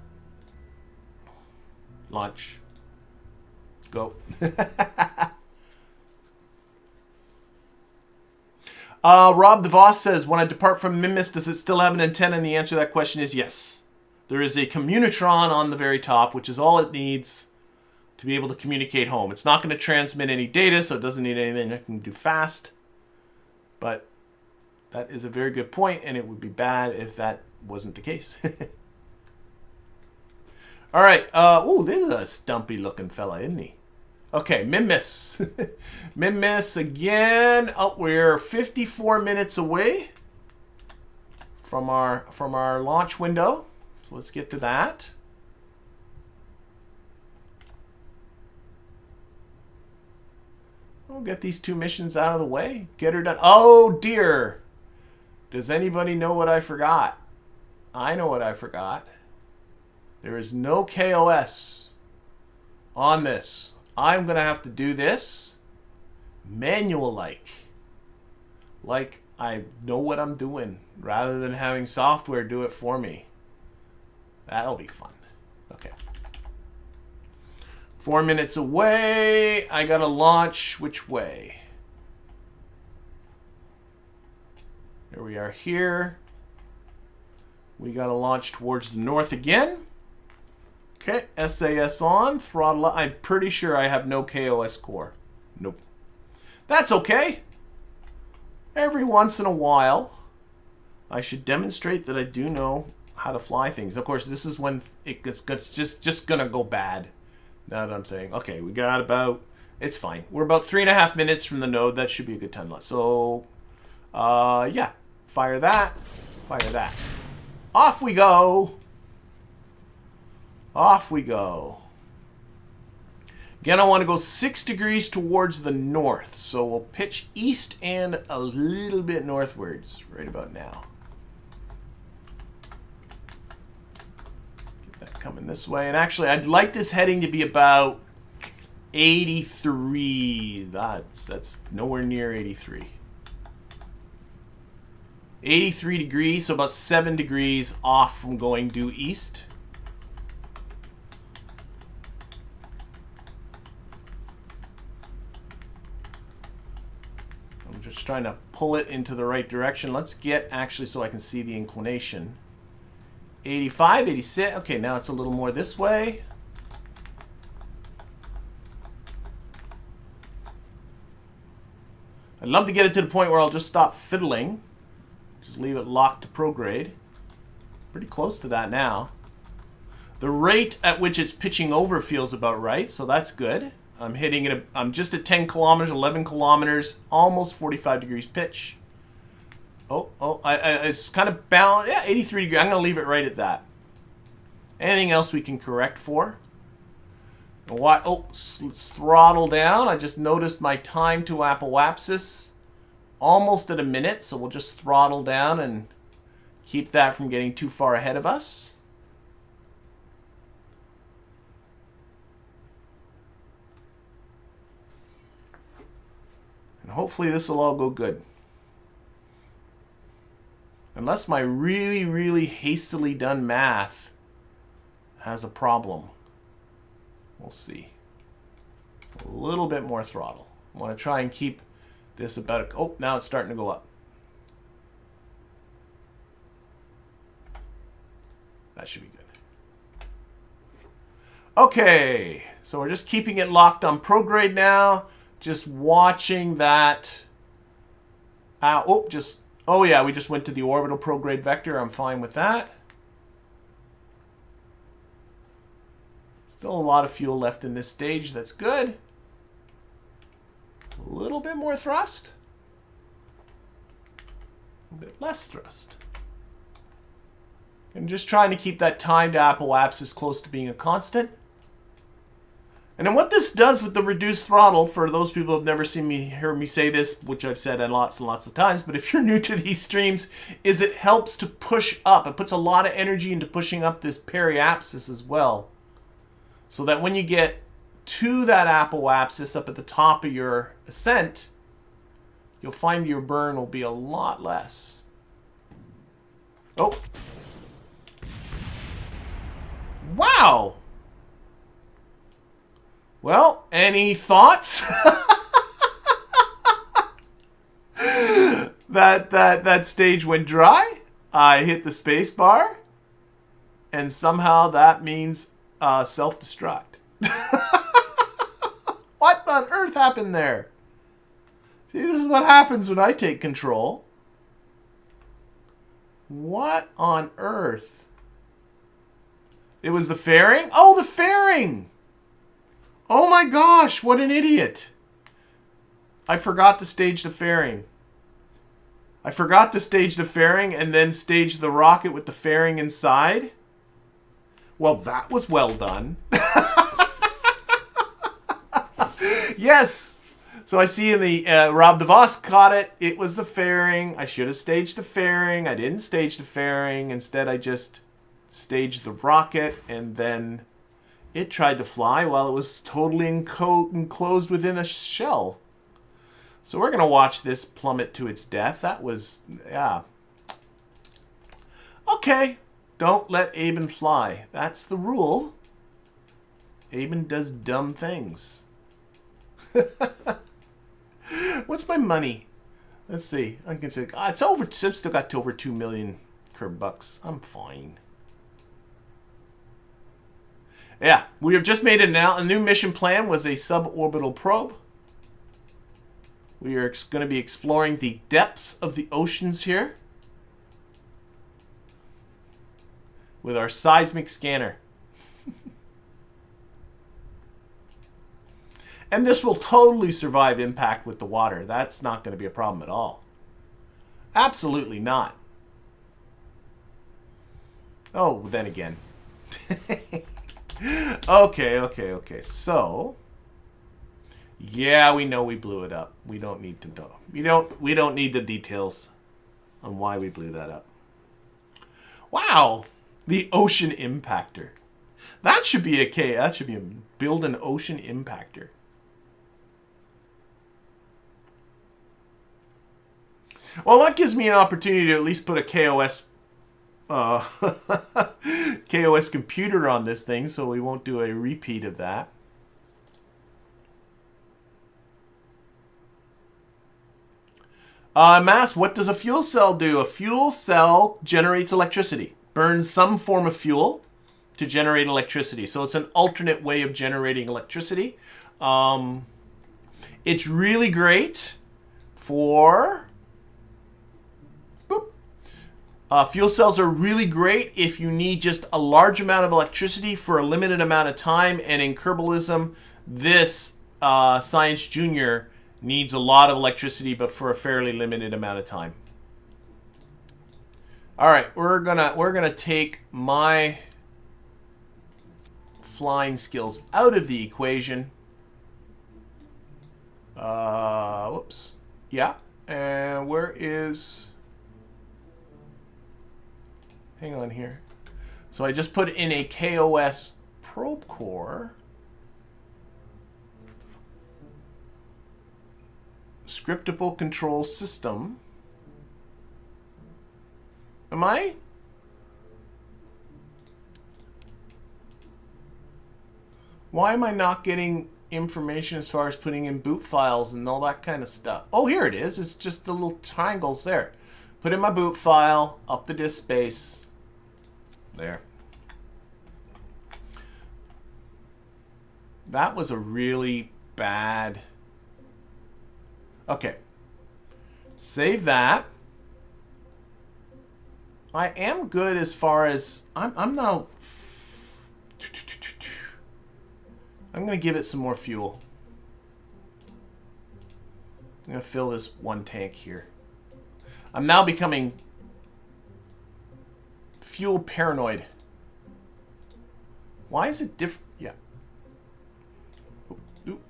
Launch. Go. Rob DeVos says, when I depart from Minmus, does it still have an antenna? And the answer to that question is yes. There is a communitron on the very top, which is all it needs to be able to communicate home. It's not going to transmit any data, so it doesn't need anything that can do fast. But that is a very good point, and it would be bad if that wasn't the case. All right. Oh, this is a stumpy-looking fella, isn't he? Okay, Minmus. Minmus again. Oh, we're 54 minutes away from our launch window. So let's get to that. We'll get these two missions out of the way. Get her done. Oh, dear. Does anybody know what I forgot? I know what I forgot. There is no KOS on this. I'm going to have to do this manual-like. Like I know what I'm doing rather than having software do it for me. That'll be fun. Okay. 4 minutes away. I got to launch which way? There we are here. We got to launch towards the north again. Okay, SAS on, throttle up. I'm pretty sure I have no KOS core. Nope. That's okay. Every once in a while, I should demonstrate that I do know how to fly things. Of course, this is when it's just going to go bad. Now that I'm saying, okay, we got about, it's fine. We're about 3.5 minutes from the node. That should be a good time. So, yeah, fire that, fire that. Off we go. Off we go. Again, I want to go 6 degrees towards the north. So we'll pitch east and a little bit northwards right about now. Get that coming this way. And actually, I'd like this heading to be about 83. That's nowhere near 83. 83 degrees, so about 7 degrees off from going due east. I'm just trying to pull it into the right direction. Let's get actually so I can see the inclination. 85, 86. Okay, now it's a little more this way. I'd love to get it to the point where I'll just stop fiddling. Just leave it locked to prograde. Pretty close to that now. The rate at which it's pitching over feels about right, so that's good. I'm hitting it. I'm just at 10 kilometers, 11 kilometers, almost 45 degrees pitch. It's kind of balanced. Yeah, 83 degrees. I'm going to leave it right at that. Anything else we can correct for? What? Oh, let's throttle down. I just noticed my time to apoapsis almost at a minute, so we'll just throttle down and keep that from getting too far ahead of us. And hopefully this will all go good. Unless my really, really hastily done math has a problem. We'll see. A little bit more throttle. I want to try and keep this about... Oh, now it's starting to go up. That should be good. Okay, so we're just keeping it locked on prograde now. Just watching that. Oh yeah, we just went to the orbital prograde vector. I'm fine with that. Still a lot of fuel left in this stage. That's good. A little bit more thrust. A bit less thrust. And just trying to keep that time to apoapsis close to being a constant. And then what this does with the reduced throttle, for those people who have never heard me say this, which I've said lots and lots of times, but if you're new to these streams, is it helps to push up. It puts a lot of energy into pushing up this periapsis as well. So that when you get to that apoapsis up at the top of your ascent, you'll find your burn will be a lot less. Oh. Wow. Well, any thoughts? that stage went dry. I hit the space bar, and somehow that means self-destruct. What on earth happened there? See, this is what happens when I take control. What on earth? It was the fairing? Oh, the fairing! Oh my gosh, what an idiot. I forgot to stage the fairing. I forgot to stage the fairing and then stage the rocket with the fairing inside. Well, that was well done. Yes. So I see in the Rob DeVos caught it. It was the fairing. I should have staged the fairing. I didn't stage the fairing. Instead, I just staged the rocket, and then it tried to fly while it was totally enclosed within a shell. So we're going to watch this plummet to its death. That was, yeah. Okay. Don't let Aben fly. That's the rule. Aben does dumb things. What's my money? Let's see. I can say, it's over. I've still got over 2 million Kerb bucks. I'm fine. Yeah, we have just made it now. A new mission plan was a suborbital probe. We are going to be exploring the depths of the oceans here with our seismic scanner. And this will totally survive impact with the water. That's not going to be a problem at all. Absolutely not. Oh, then again. Okay. So, yeah, we know we blew it up. We don't need to know. We don't need the details on why we blew that up. Wow, the ocean impactor. That should be a build an ocean impactor. Well, that gives me an opportunity to at least put a KOS KOS computer on this thing, so we won't do a repeat of that. Mass, what does a fuel cell do? A fuel cell generates electricity, burns some form of fuel to generate electricity. So it's an alternate way of generating electricity. It's really great for... fuel cells are really great if you need just a large amount of electricity for a limited amount of time. And in Kerbalism, this Science Junior needs a lot of electricity, but for a fairly limited amount of time. All right, we're gonna take my flying skills out of the equation. Whoops. Yeah, And where is... Hang on here. So I just put in a KOS probe core. Scriptable control system. Am I? Why am I not getting information as far as putting in boot files and all that kind of stuff? Oh, here it is. It's just the little triangles there. Put in my boot file, up the disk space. There. That was a really bad... Okay. Save that. I am good as far as... I'm now... I'm going to give it some more fuel. I'm going to fill this one tank here. I'm now becoming fuel paranoid. Why is it different? Yeah. Oop, oop.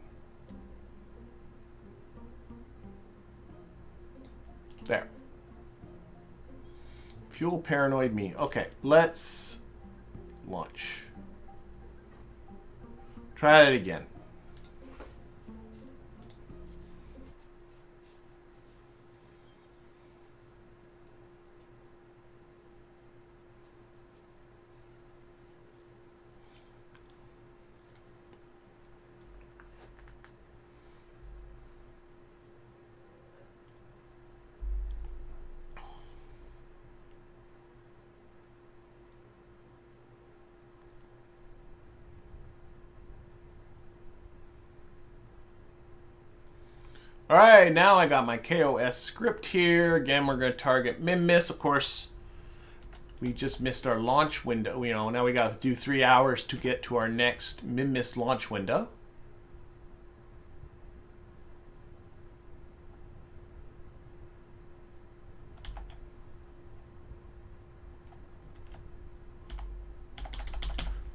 There. Fuel paranoid me. Okay, let's launch. Try it again. All right, now I got my KOS script here. Again, we're going to target Minmus. Of course, we just missed our launch window. You know, now we got to do 3 hours to get to our next Minmus launch window.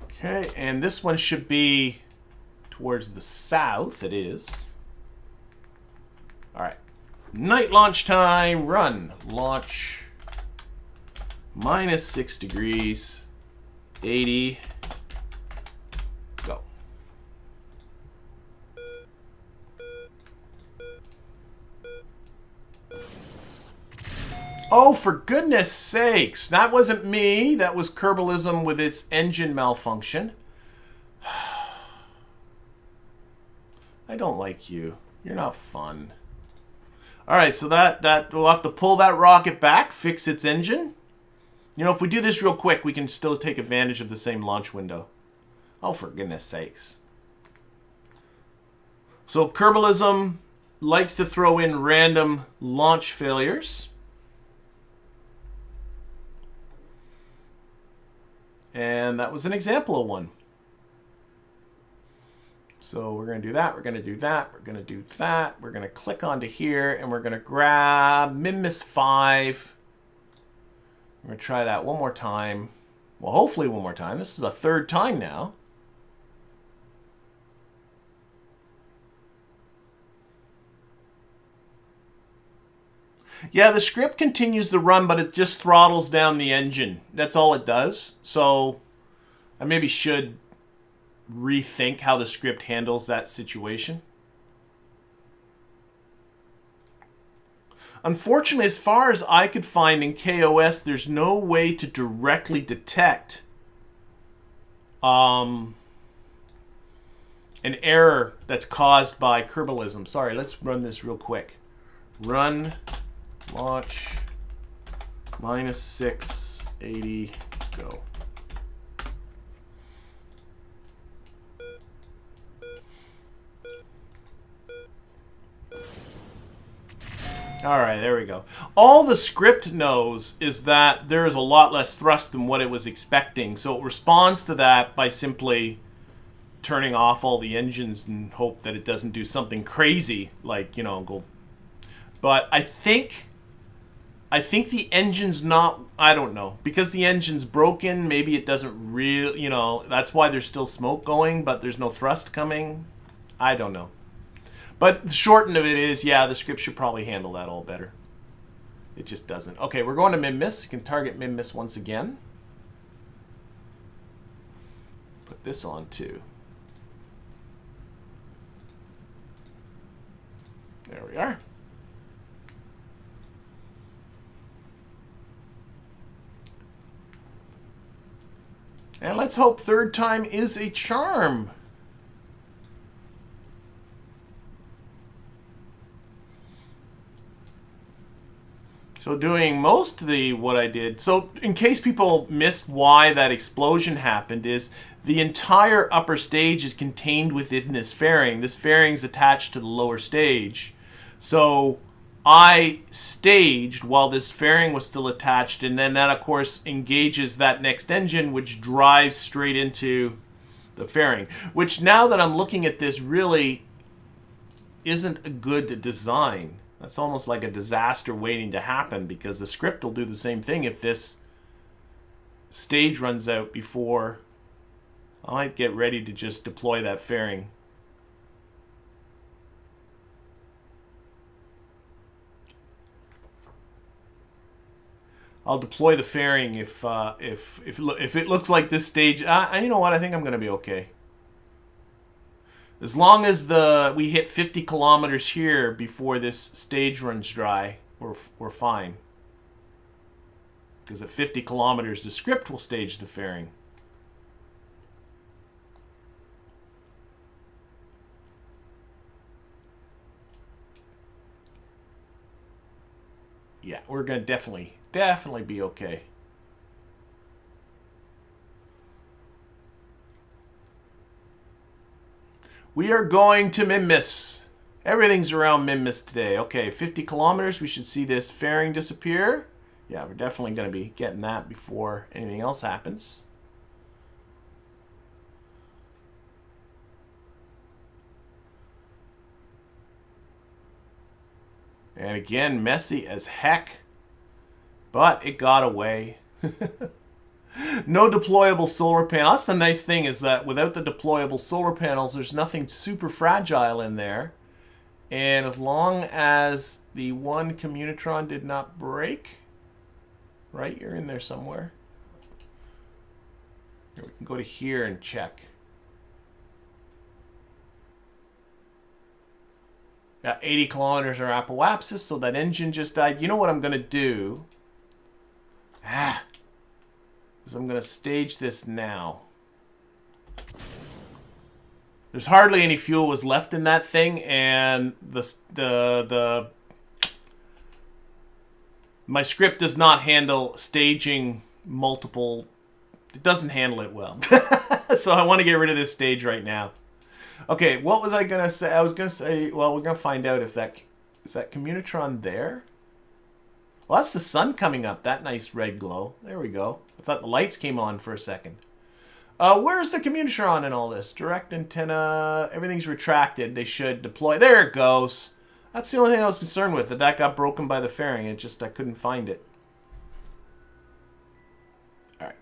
Okay, and this one should be towards the south. It is. All right, night launch time, run, launch, -6 degrees, 80, go. Oh, for goodness sakes, that wasn't me, that was Kerbalism with its engine malfunction. I don't like you, you're not fun. All right, so that we'll have to pull that rocket back, fix its engine. You know, if we do this real quick, we can still take advantage of the same launch window. Oh, for goodness sakes. So Kerbalism likes to throw in random launch failures. And that was an example of one. So we're going to do that, we're going to do that, we're going to do that. We're going to click onto here, and we're going to grab Minmus 5. We're going to try that one more time. Well, hopefully one more time. This is the third time now. Yeah, the script continues to run, but it just throttles down the engine. That's all it does. So I maybe should rethink how the script handles that situation. Unfortunately, as far as I could find in KOS, there's no way to directly detect an error that's caused by Kerbalism. Sorry, let's run this real quick. Run, launch, -6, 80, go. All right, there we go. All the script knows is that there is a lot less thrust than what it was expecting, so it responds to that by simply turning off all the engines and hope that it doesn't do something crazy, like, you know, go. But I think the engine's not, I don't know, because the engine's broken, maybe it doesn't really, you know, that's why there's still smoke going, but there's no thrust coming. I don't know. But the shorten of it is, yeah, the script should probably handle that all better. It just doesn't. Okay, we're going to Minmus. You can target Minmus once again. Put this on too. There we are. And let's hope third time is a charm. So doing most of what I did, so in case people missed why that explosion happened, is the entire upper stage is contained within this fairing. This fairing is attached to the lower stage. So I staged while this fairing was still attached, and then that, of course, engages that next engine, which drives straight into the fairing. Which, now that I'm looking at this, really isn't a good design. That's almost like a disaster waiting to happen, because the script will do the same thing if this stage runs out before. I might get ready to just deploy that fairing. I'll deploy the fairing if it looks like this stage. You know what? I think I'm going to be okay. As long as we hit 50 kilometers here before this stage runs dry, we're fine. Because at 50 kilometers, the script will stage the fairing. Yeah, we're going to definitely be okay. We are going to Minmus. Everything's around Minmus today. Okay, 50 kilometers. We should see this fairing disappear. Yeah, we're definitely going to be getting that before anything else happens. And again, messy as heck. But it got away. No deployable solar panel. That's the nice thing, is that without the deployable solar panels, there's nothing super fragile in there. And as long as the one Communitron did not break, right, you're in there somewhere. Here, we can go to here and check. Got 80 kilometers or apoapsis, so that engine just died. You know what I'm going to do? Is I'm going to stage this now. There's hardly any fuel was left in that thing, and my script does not handle staging multiple. It doesn't handle it well. So I want to get rid of this stage right now. Okay, what was I going to say? I was going to say, well, we're going to find out if that... Is that Communitron there? Well, that's the sun coming up. That nice red glow. There we go. I thought the lights came on for a second. Where's the Communitron in all this? Direct antenna. Everything's retracted. They should deploy. There it goes. That's the only thing I was concerned with. That got broken by the fairing. It just, I couldn't find it. All right.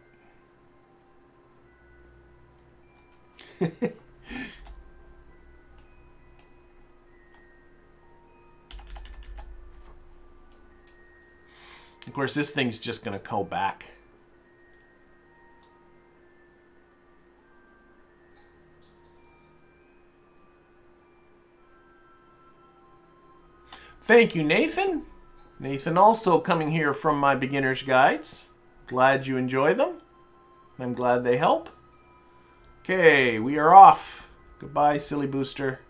Of course, this thing's just going to go back. Thank you, Nathan. Nathan also coming here from my beginner's guides. Glad you enjoy them. I'm glad they help. Okay, we are off. Goodbye, silly booster.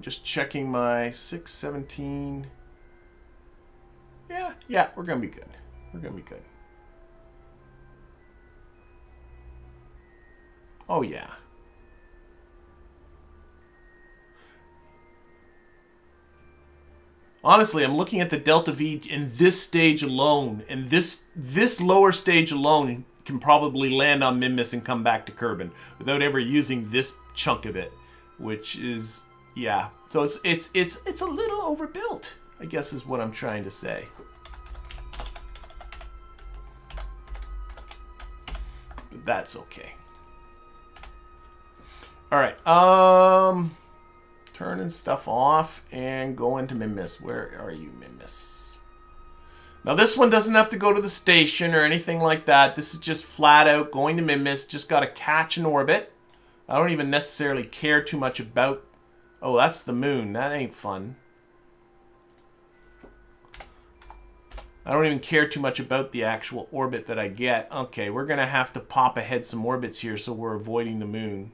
Just checking my 617. Yeah, we're gonna be good. We're gonna be good. Oh yeah. Honestly, I'm looking at the delta V in this stage alone, and this lower stage alone can probably land on Minmus and come back to Kerbin without ever using this chunk of it, which is, yeah. So it's a little overbuilt, I guess is what I'm trying to say. But that's okay. All right, turning stuff off and go into Minmus. Where are you, Minmus? Now this one doesn't have to go to the station or anything like that. This is just flat out going to Minmus. Just got to catch an orbit. I don't even necessarily care too much about... Oh, that's the moon. That ain't fun. I don't even care too much about the actual orbit that I get. Okay, we're going to have to pop ahead some orbits here so we're avoiding the moon.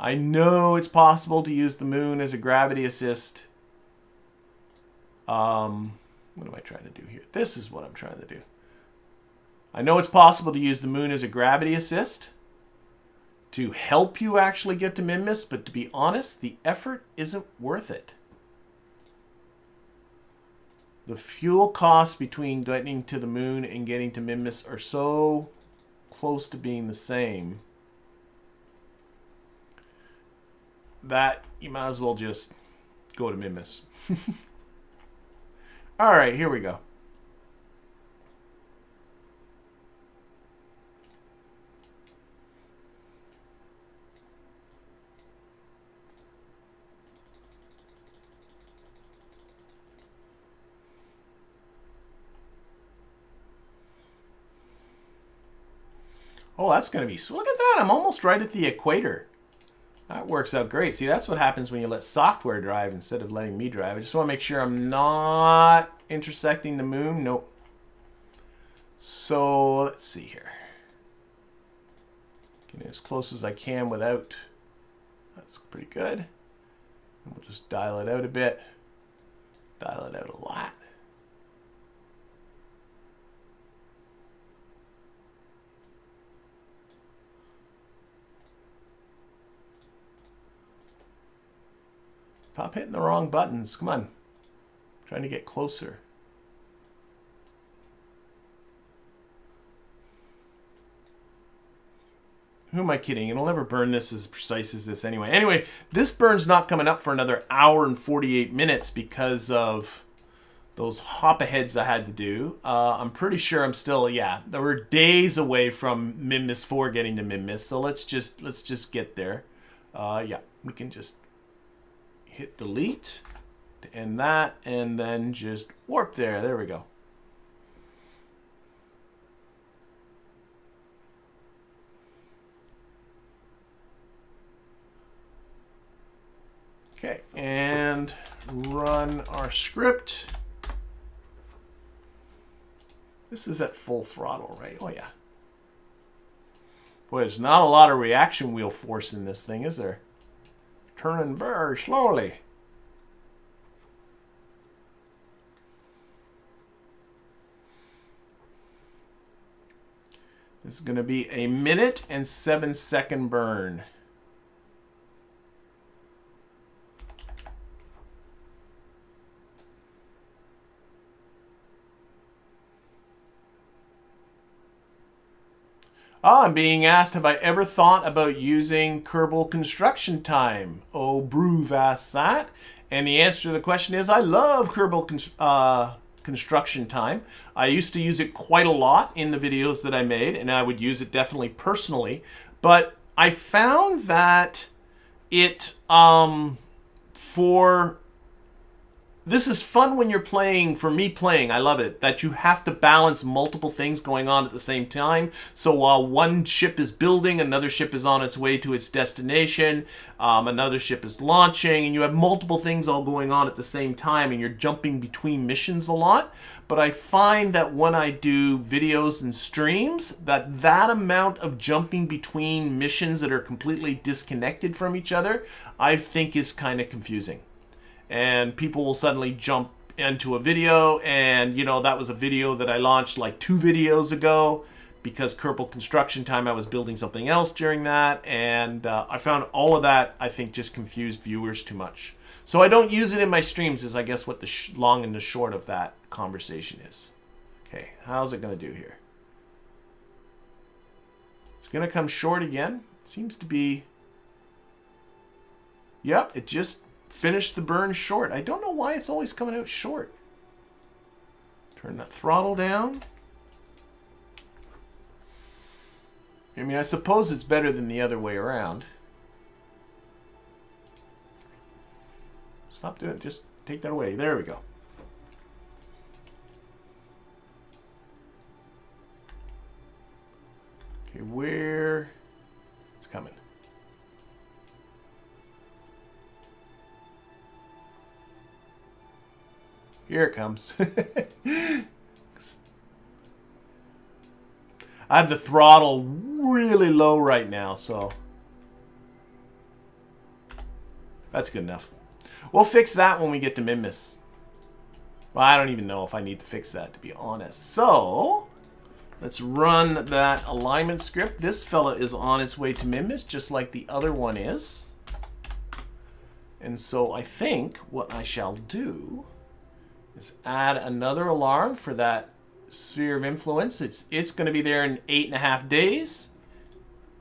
I know it's possible to use the moon as a gravity assist. What am I trying to do here? This is what I'm trying to do. I know it's possible to use the moon as a gravity assist to help you actually get to Minmus, but to be honest, the effort isn't worth it. The fuel costs between getting to the moon and getting to Minmus are so close to being the same that you might as well just go to Minmus. All right, here we go. Oh, that's going to be... Look at that. I'm almost right at the equator. That works out great. See, that's what happens when you let software drive instead of letting me drive. I just want to make sure I'm not intersecting the moon. Nope. So, let's see here. Getting as close as I can without... That's pretty good. And we'll just dial it out a bit. Dial it out a lot. Stop hitting the wrong buttons. Come on. I'm trying to get closer. Who am I kidding? It'll never burn this as precise as this anyway. Anyway, this burn's not coming up for another hour and 48 minutes because of those hop-aheads I had to do. I'm pretty sure I'm still, yeah, there were days away from Minmus 4 getting to Minmus, so let's just get there. Yeah, we can just hit delete to end that, and then just warp there. There we go. Okay, and run our script. This is at full throttle, right? Oh, yeah. Boy, there's not a lot of reaction wheel force in this thing, is there? Turning very slowly. This is going to be a 1 and 7 second burn. Ah, I'm being asked, have I ever thought about using Kerbal construction time? Oh, Broove asks that. And the answer to the question is, I love Kerbal construction time. I used to use it quite a lot in the videos that I made, and I would use it definitely personally. But I found that it, this is fun when you're playing, for me playing, I love it, that you have to balance multiple things going on at the same time. So while one ship is building, another ship is on its way to its destination, another ship is launching, and you have multiple things all going on at the same time, and you're jumping between missions a lot. But I find that when I do videos and streams, that amount of jumping between missions that are completely disconnected from each other, I think is kind of confusing. And people will suddenly jump into a video, and you know, that was a video that I launched like 2 videos ago because Kerbal construction time, I was building something else during that, and I found all of that, I think, just confused viewers too much. So I don't use it in my streams, is I guess what the long and the short of that conversation is. Okay, how's it going to do here? It's going to come short again. It seems to be... Yep, it just finished the burn short. I don't know why it's always coming out short. Turn that throttle down. I mean, I suppose it's better than the other way around. Stop doing it. Just take that away. There we go. Okay, where... It's coming. Here it comes. I have the throttle really low right now, so that's good enough. We'll fix that when we get to Minmus. Well, I don't even know if I need to fix that, to be honest. So let's run that alignment script. This fella is on its way to Minmus, just like the other one is. And so I think what I shall do is add another alarm for that sphere of influence. It's going to be there in 8.5 days.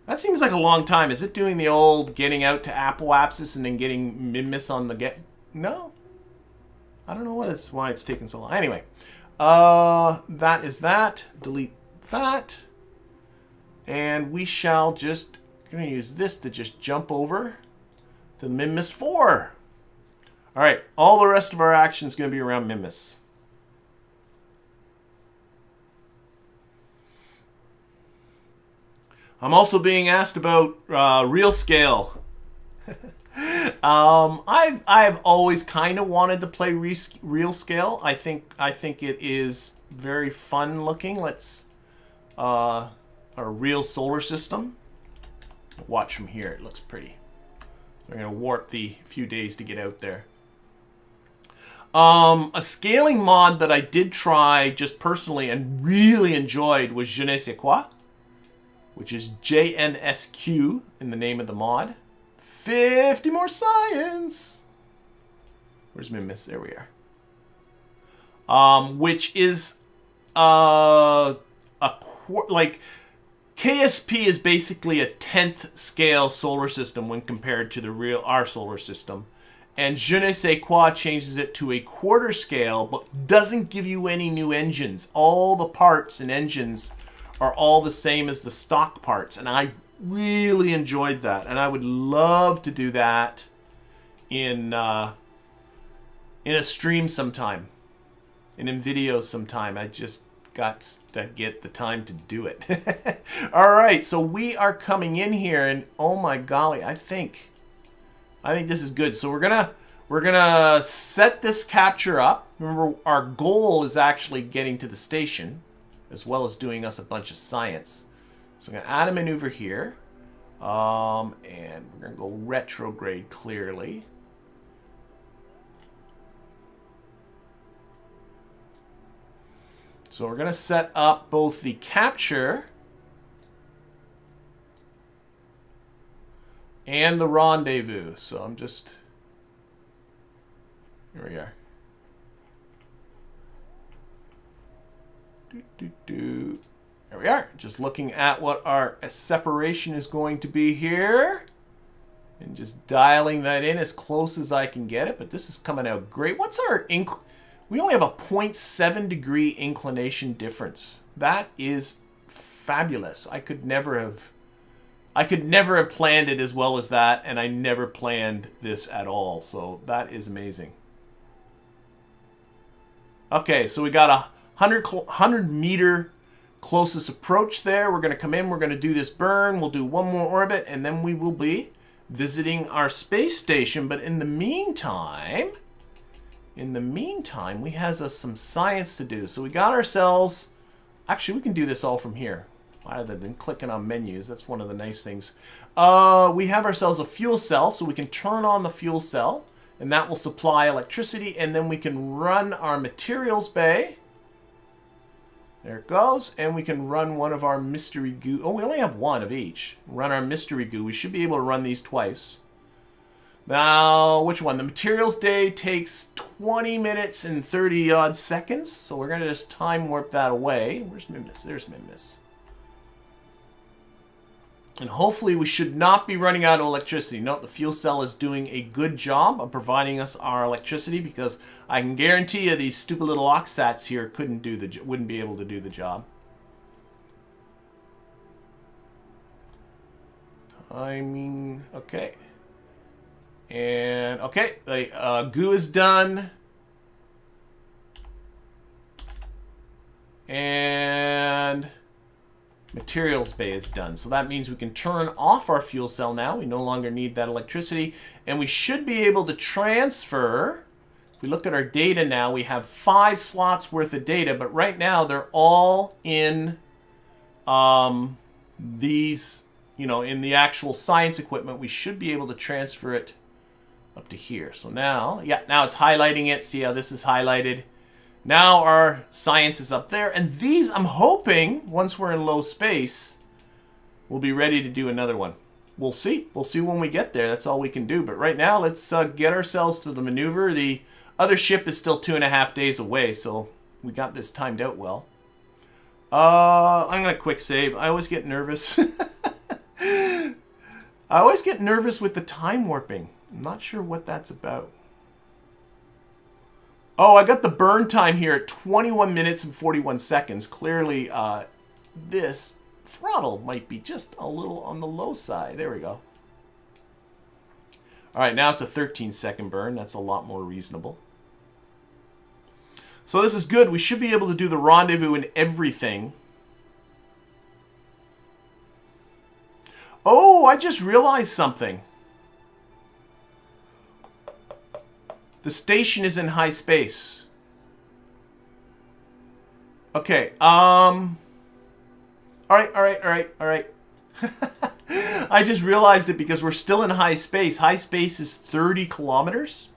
That seems like a long time. Is it doing the old getting out to Apoapsis and then getting Minmus on the get? No. I don't know why it's taking so long. Anyway, that is that. Delete that. And we shall just, I'm going to use this to just jump over to Minmus 4. All right, all the rest of our action is going to be around Minmus. I'm also being asked about real scale. I've always kind of wanted to play real scale. I think it is very fun looking. Let's a real solar system. Watch from here; it looks pretty. We're gonna warp the few days to get out there. A scaling mod that I did try just personally and really enjoyed was Je ne sais quoi, which is JNSQ in the name of the mod. 50 more science. Where's Minmus? There we are. Which is like KSP is basically a 10th scale solar system when compared to our solar system. And Je ne sais quoi changes it to a quarter scale, but doesn't give you any new engines. All the parts and engines are all the same as the stock parts. And I really enjoyed that. And I would love to do that in a stream sometime. And in videos sometime. I just got to get the time to do it. All right, so we are coming in here. And oh my golly, I think this is good. So we're gonna set this capture up. Remember, our goal is actually getting to the station, as well as doing us a bunch of science. So I'm gonna add a maneuver here, and we're gonna go retrograde clearly. So we're gonna set up both the capture and the rendezvous. So I'm just... Here we are. There we are. Just looking at what our separation is going to be here. And just dialing that in as close as I can get it. But this is coming out great. What's our... We only have a 0.7 degree inclination difference. That is fabulous. I could never have planned it as well as that, and I never planned this at all. So that is amazing. Okay, so we got a 100 meter closest approach there. We're going to come in, we're going to do this burn, we'll do one more orbit, and then we will be visiting our space station. But in the meantime, we have some science to do. So we got ourselves, actually we can do this all from here, rather than clicking on menus. That's one of the nice things. We have ourselves a fuel cell, so we can turn on the fuel cell, and that will supply electricity, and then we can run our materials bay. There it goes, and we can run one of our mystery goo. Oh, we only have one of each. Run our mystery goo. We should be able to run these twice. Now, which one? The materials day takes 20 minutes and 30 odd seconds, so we're going to just time warp that away. Where's Minmus? There's Minmus. And hopefully we should not be running out of electricity. Note the fuel cell is doing a good job of providing us our electricity, because I can guarantee you these stupid little Oxats here wouldn't be able to do the job. Timing, okay. And okay, the goo is done. And materials bay is done. So that means we can turn off our fuel cell now. We no longer need that electricity. And we should be able to transfer. If we look at our data now, we have 5 slots worth of data. But right now, they're all in these, you know, in the actual science equipment. We should be able to transfer it up to here. So now, yeah, now it's highlighting it. See how this is highlighted? Now our science is up there, and these, I'm hoping, once we're in low space, we'll be ready to do another one. We'll see. We'll see when we get there. That's all we can do. But right now, let's get ourselves to the maneuver. The other ship is still 2.5 days away, so we got this timed out well. I'm going to quick save. I always get nervous. I always get nervous with the time warping. I'm not sure what that's about. Oh, I got the burn time here at 21 minutes and 41 seconds. Clearly, this throttle might be just a little on the low side. There we go. All right, now it's a 13-second burn. That's a lot more reasonable. So this is good. We should be able to do the rendezvous and everything. Oh, I just realized something. The station is in high space. Okay, all right. I just realized it because we're still in high space. High space is 30 kilometers.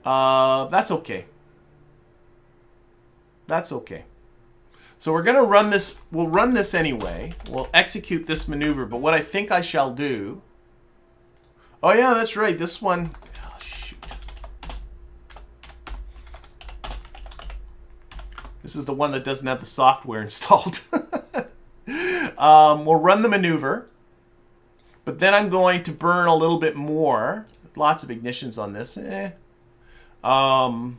That's okay. That's okay. So we're going to run this. We'll run this anyway. We'll execute this maneuver. But what I think I shall do... Oh, yeah, that's right. This one... Oh, shoot. This is the one that doesn't have the software installed. We'll run the maneuver. But then I'm going to burn a little bit more. Lots of ignitions on this. And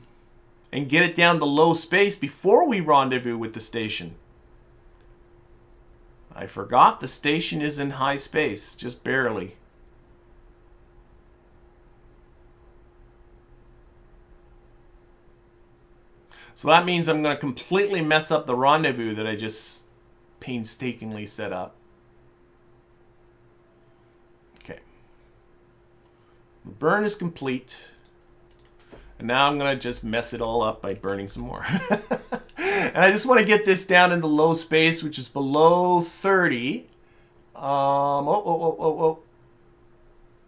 get it down to low space before we rendezvous with the station. I forgot the station is in high space. Just barely. So that means I'm going to completely mess up the rendezvous that I just painstakingly set up. Okay. The burn is complete. And now I'm going to just mess it all up by burning some more. And I just want to get this down into low space, which is below 30.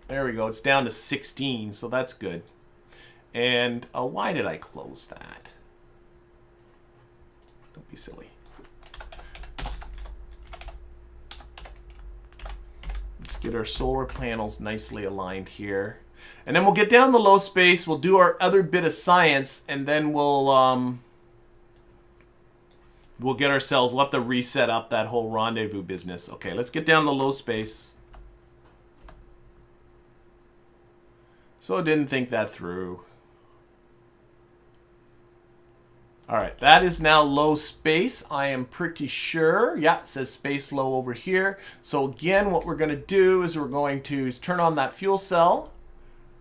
There we go. It's down to 16, so that's good. And why did I close that? Don't be silly. Let's get our solar panels nicely aligned here. And then we'll get down to low space, we'll do our other bit of science, and then we'll get ourselves, we'll have to reset up that whole rendezvous business. Okay, let's get down to low space. So I didn't think that through. All right, that is now low space, I am pretty sure. Yeah, it says space low over here. So again, what we're going to do is we're going to turn on that fuel cell.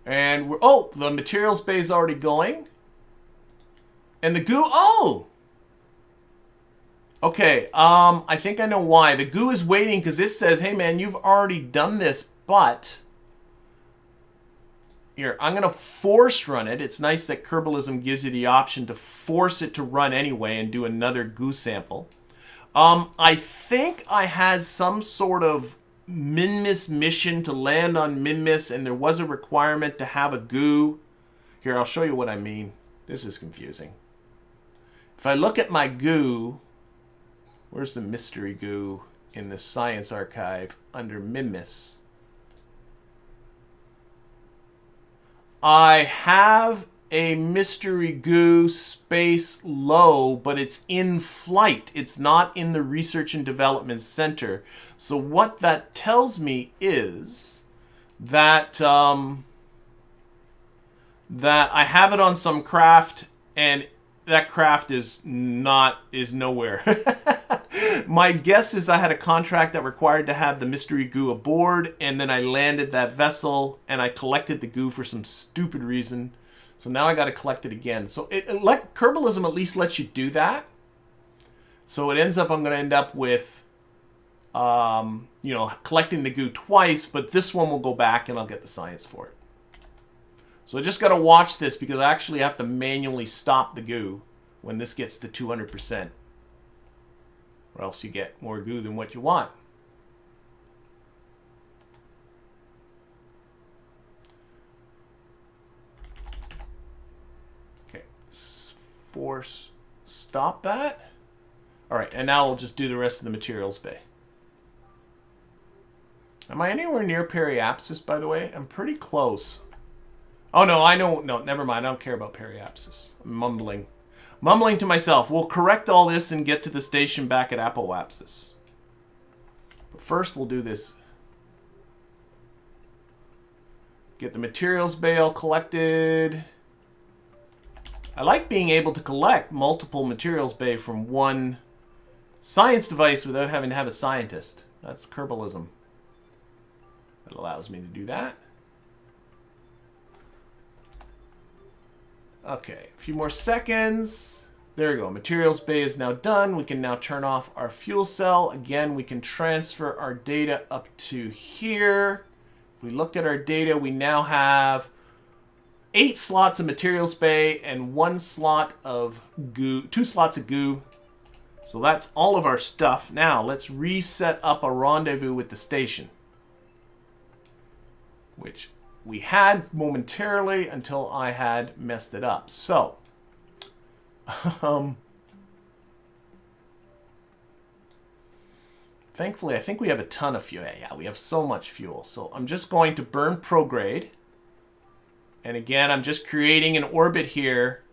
And we're, oh, the materials bay is already going. And the goo, oh! Okay, I think I know why. The goo is waiting because it says, hey man, you've already done this, but... Here, I'm going to force run it. It's nice that Kerbalism gives you the option to force it to run anyway and do another goo sample. I think I had some sort of Minmus mission to land on Minmus, and there was a requirement to have a goo. Here, I'll show you what I mean. This is confusing. If I look at my goo, where's the mystery goo in the science archive under Minmus? I have a mystery goo space low, but it's in flight. It's not in the research and development center. So what that tells me is that that I have it on some craft, and that craft is nowhere. My guess is I had a contract that required to have the mystery goo aboard, and then I landed that vessel and I collected the goo for some stupid reason. So now I got to collect it again. So Kerbalism at least lets you do that. So it ends up, I'm going to end up with, you know, collecting the goo twice, but this one will go back and I'll get the science for it. So I just got to watch this because I actually have to manually stop the goo when this gets to 200%. Or else you get more goo than what you want. Okay, force stop that. All right, and now we'll just do the rest of the materials bay. Am I anywhere near periapsis, by the way? I'm pretty close. Oh, no, I know. No, never mind. I don't care about periapsis. I'm mumbling. Mumbling to myself. We'll correct all this and get to the station back at apoapsis. But first, we'll do this. Get the materials bay all collected. I like being able to collect multiple materials bay from one science device without having to have a scientist. That's Kerbalism. That allows me to do that. Okay, a few more seconds. There we go. Materials bay is now done. We can now turn off our fuel cell. Again, we can transfer our data up to here. If we look at our data, we now have 8 slots of materials bay and 1 slot of goo, 2 slots of goo. So that's all of our stuff. Now let's reset up a rendezvous with the station, which we had momentarily until I had messed it up. So, thankfully, I think we have a ton of fuel. Yeah, we have so much fuel. So I'm just going to burn prograde. And again, I'm just creating an orbit here.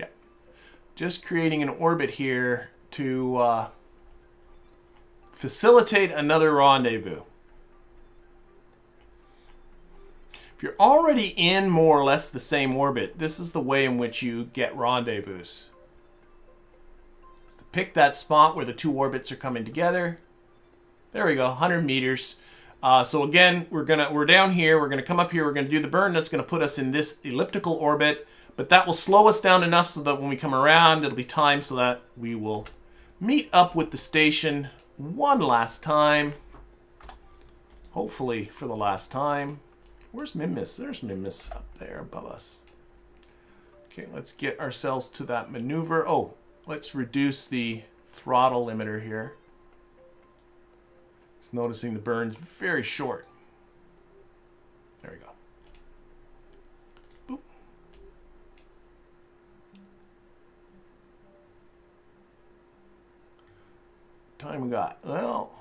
Yeah, just creating an orbit here to facilitate another rendezvous. If you're already in more or less the same orbit, this is the way in which you get rendezvous. So pick that spot where the 2 orbits are coming together. There we go, 100 meters. So again, we're down here. We're gonna come up here. We're gonna do the burn. That's gonna put us in this elliptical orbit, but that will slow us down enough so that when we come around, it'll be time so that we will meet up with the station one last time. Hopefully for the last time. Where's Minmus? There's Minmus up there above us. Okay, let's get ourselves to that maneuver. Oh, let's reduce the throttle limiter here. Just noticing the burn's very short. There we go. Boop. Time we got? Well,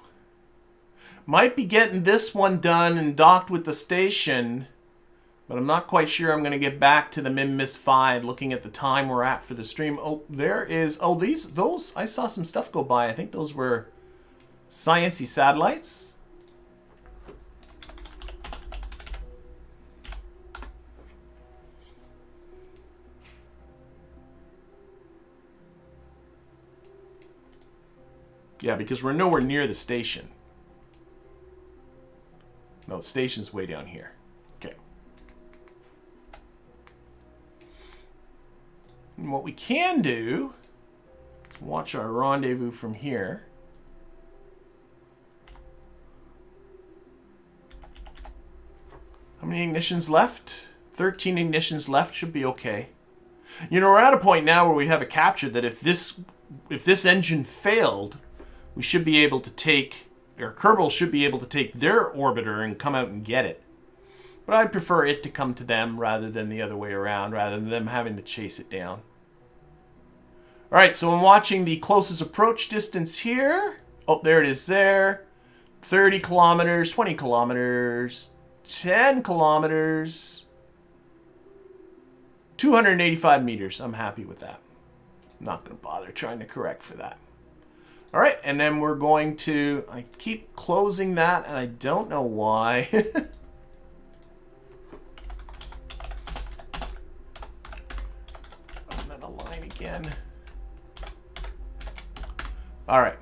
might be getting this one done and docked with the station, but I'm not quite sure I'm going to get back to the Minmus 5 looking at the time we're at for the stream. Oh, there is, oh, those, I saw some stuff go by. I think those were science-y satellites. Yeah, because we're nowhere near the station. No, the station's way down here. Okay. And what we can do is watch our rendezvous from here. How many ignitions left? 13 ignitions left. Should be okay. You know, we're at a point now where we have a capture that if this engine failed, we should be able to take, or Kerbal should be able to take their orbiter and come out and get it. But I'd prefer it to come to them rather than the other way around, rather than them having to chase it down. Alright, so I'm watching the closest approach distance here. Oh, there it is there. 30 kilometers, 20 kilometers, 10 kilometers, 285 meters. I'm happy with that. I'm not going to bother trying to correct for that. All right, and then we're going to, I keep closing that, and I don't know why. I'm going to align again. All right.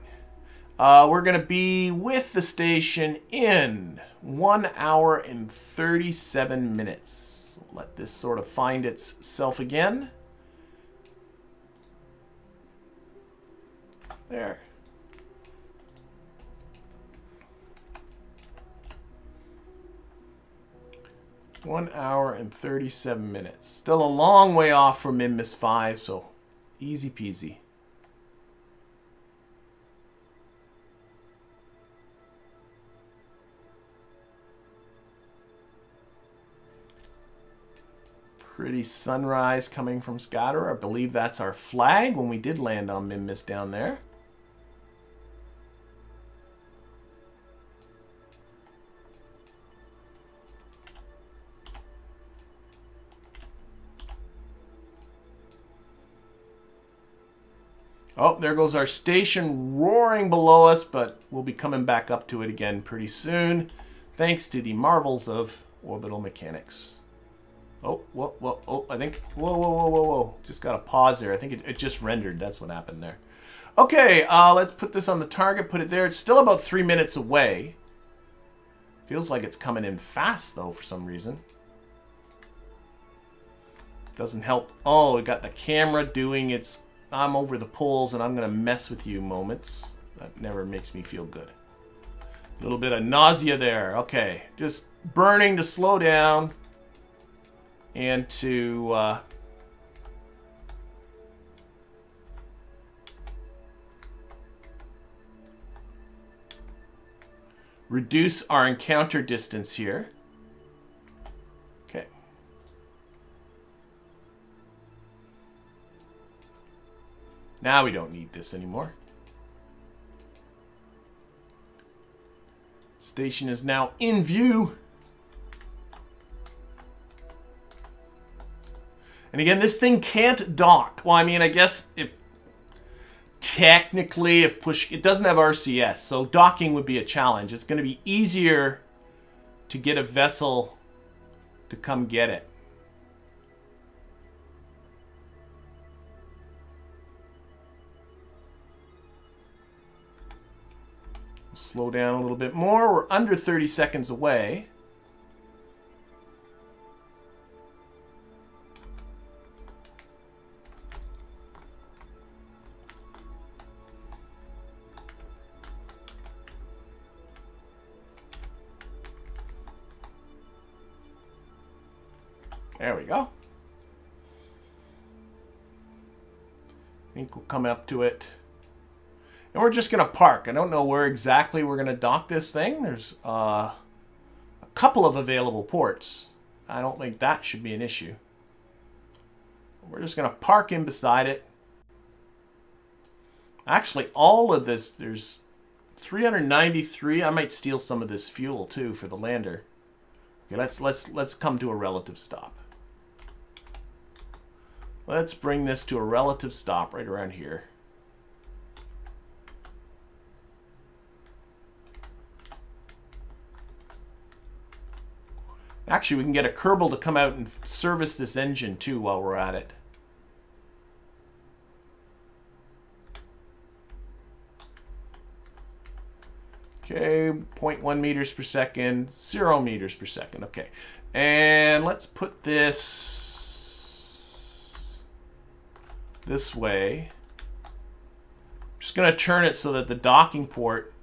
We're going to be with the station in 1 hour and 37 minutes. Let this sort of find itself again. There. One hour and 37 minutes. Still a long way off from Minmus 5, so easy peasy. Pretty sunrise coming from Scatter. I believe that's our flag when we did land on Minmus down there. Oh, there goes our station roaring below us, but we'll be coming back up to it again pretty soon, thanks to the marvels of orbital mechanics. Oh, whoa, whoa, oh, I think, whoa. Just got a pause there. I think it just rendered. That's what happened there. Okay, let's put this on the target, put it there. It's still about 3 minutes away. Feels like it's coming in fast, though, for some reason. Doesn't help. Oh, we got the camera doing its I'm over the poles and I'm going to mess with you moments. That never makes me feel good. A little bit of nausea there. Okay, just burning to slow down. And to reduce our encounter distance here. Okay. Now we don't need this anymore. Station is now in view. And again, this thing can't dock. Well, I mean, I guess if technically, if push, it doesn't have RCS, so docking would be a challenge. It's going to be easier to get a vessel to come get it. Slow down a little bit more. We're under 30 seconds away. There we go. I think we'll come up to it. And we're just going to park. I don't know where exactly we're going to dock this thing. There's a couple of available ports. I don't think that should be an issue. We're just going to park in beside it. Actually, all of this, there's 393. I might steal some of this fuel too for the lander. Okay, let's come to a relative stop. Let's bring this to a relative stop right around here. Actually, we can get a Kerbal to come out and service this engine too while we're at it. Okay, 0.1 meters per second, 0 meters per second. Okay, and let's put this this way. I'm just going to turn it so that the docking port,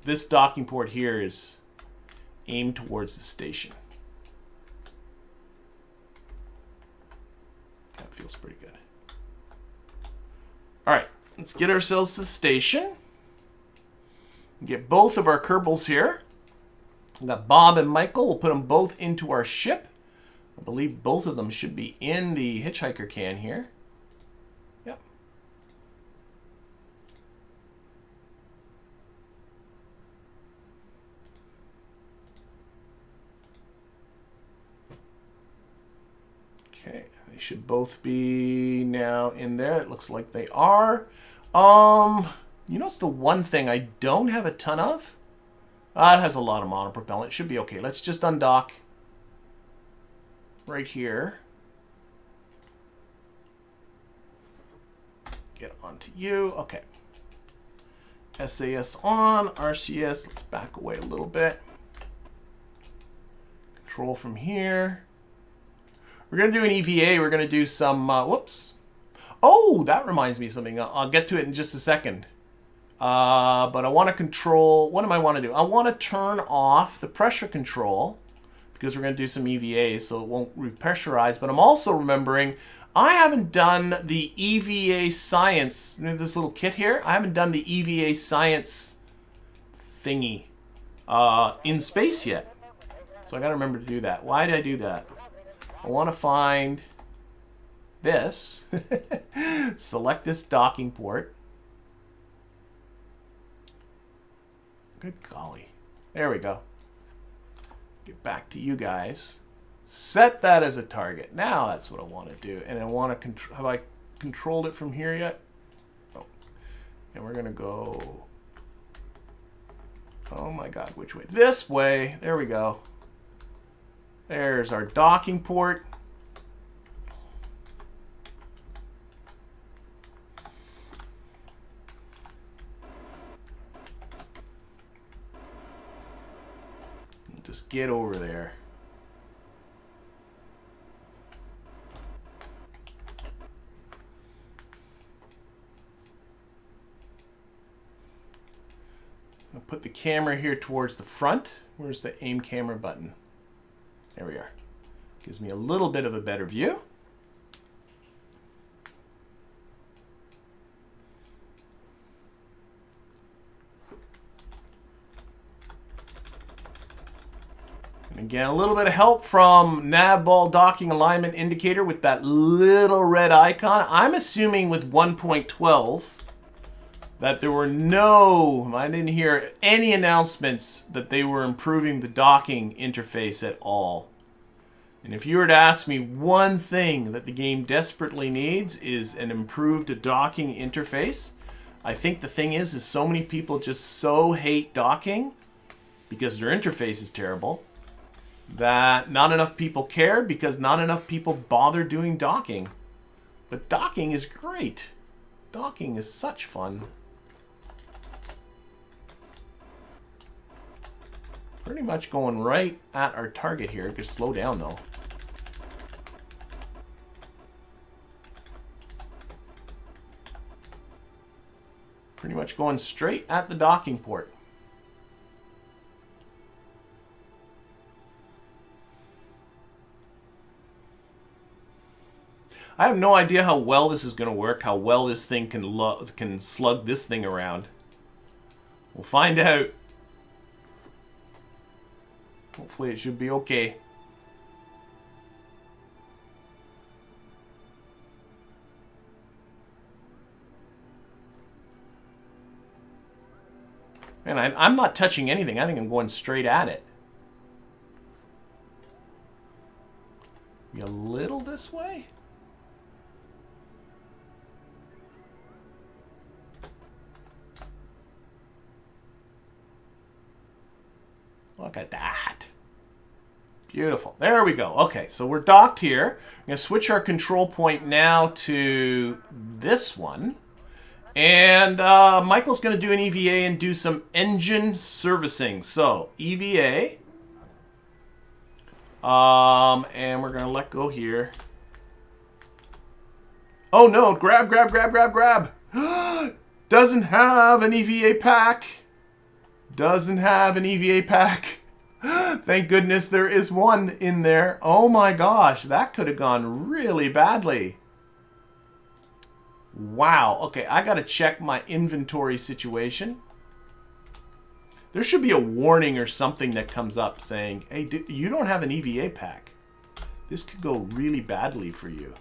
this docking port here, is aimed towards the station. That feels pretty good. All right, let's get ourselves to the station. Get both of our Kerbals here. We've got Bob and Michael. We'll put them both into our ship. I believe both of them should be in the hitchhiker can here. Yep. Okay, they should both be now in there. It looks like they are. You know, it's the one thing I don't have a ton of. It has a lot of monopropellant. It should be okay. Let's just undock right here. Get onto you. Okay. SAS on. RCS. Let's back away a little bit. Control from here. We're going to do an EVA. We're going to do some... whoops. Oh, that reminds me of something. I'll get to it in just a second. But I want to control... What do I want to do? I want to turn off the pressure control because we're going to do some EVA so it won't repressurize. But I'm also remembering I haven't done the EVA science. This little kit here. I haven't done the EVA science thingy in space yet. So I got to remember to do that. Why did I do that? I want to find this. Select this docking port. Good golly. There we go. Get back to you guys. Set that as a target. Now that's what I want to do. And I want to control... Have I controlled it from here yet? Oh. And we're going to go... Oh my god, which way? This way. There we go. There's our docking port. Just get over there. I'll put the camera here towards the front. Where's the aim camera button? There we are. Gives me a little bit of a better view. And again, a little bit of help from Navball docking alignment indicator with that little red icon. I'm assuming with 1.12 that there were I didn't hear any announcements that they were improving the docking interface at all. And if you were to ask me one thing that the game desperately needs is an improved docking interface, I think the thing is so many people just so hate docking because their interface is terrible that not enough people care because not enough people bother doing docking. But docking is great. Docking is such fun. Pretty much going right at our target here. Just slow down though. Pretty much going straight at the docking port. I have no idea how well this is going to work, how well this thing can slug this thing around. We'll find out. Hopefully it should be okay. And I'm not touching anything. I think I'm going straight at it. Be a little this way? Look at that. Beautiful. There we go. Okay, so we're docked here. I'm going to switch our control point now to this one. And Michael's going to do an EVA and do some engine servicing. So, EVA. And we're going to let go here. Oh no, grab. Doesn't have an EVA pack. Doesn't have an EVA pack. Thank goodness there is one in there. Oh my gosh, that could have gone really badly. Wow. Okay, I got to check my inventory situation. There should be a warning or something that comes up saying, hey, you don't have an EVA pack. This could go really badly for you.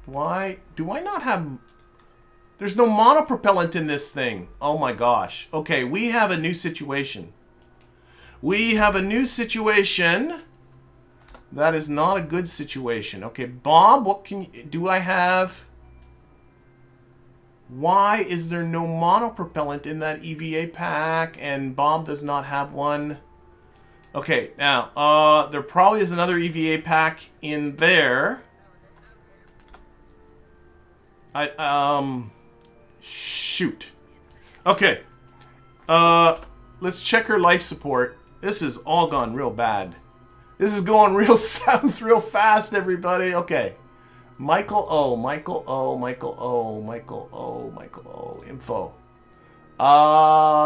Why do I not have... There's no monopropellant in this thing. Oh my gosh. Okay, we have a new situation. We have a new situation. That is not a good situation. Okay, Bob, what do I have? Why is there no monopropellant in that EVA pack? And Bob does not have one. Okay, now, there probably is another EVA pack in there. Shoot. Okay. Let's check her life support. This has all gone real bad. This is going real south real fast, everybody. Okay. Michael O, Michael O, Michael O, Michael O, Michael O, info.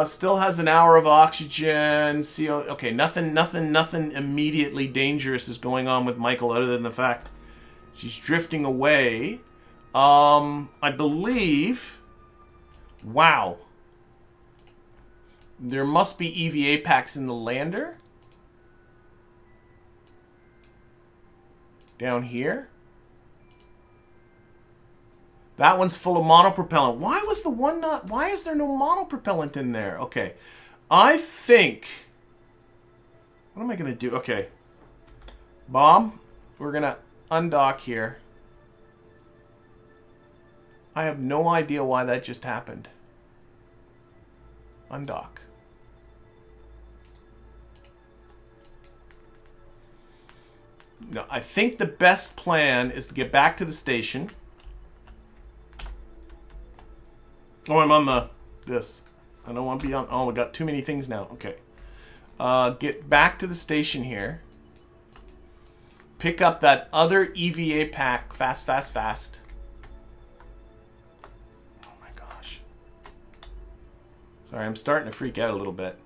Still has an hour of oxygen. CO, okay, nothing immediately dangerous is going on with Michael other than the fact she's drifting away. I believe, wow. There must be EVA packs in the lander. Down here. That one's full of monopropellant. Why was the one not... Why is there no monopropellant in there? Okay. I think... What am I going to do? Okay. Bob, we're going to undock here. I have no idea why that just happened. Undock. No, I think the best plan is to get back to the station. Oh, I'm on this. I don't want to be on... Oh, we got too many things now. Okay. Get back to the station here. Pick up that other EVA pack. Fast. Oh my gosh. Sorry, I'm starting to freak out a little bit.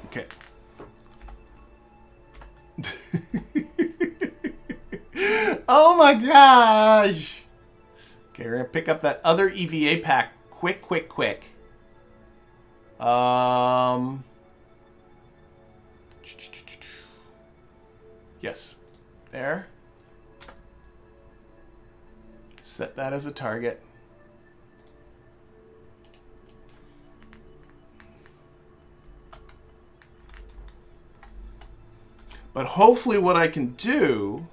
Okay. Oh my gosh! Okay, we're gonna pick up that other EVA pack. Quick. Yes. There. Set that as a target. But hopefully what I can do...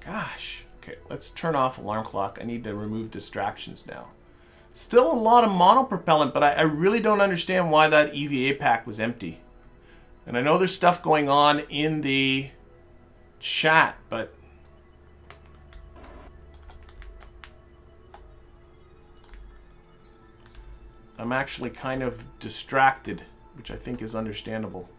Gosh. Okay, let's turn off alarm clock. I need to remove distractions now. Still a lot of monopropellant, but I really don't understand why that EVA pack was empty. And I know there's stuff going on in the chat, but... I'm actually kind of distracted, which I think is understandable.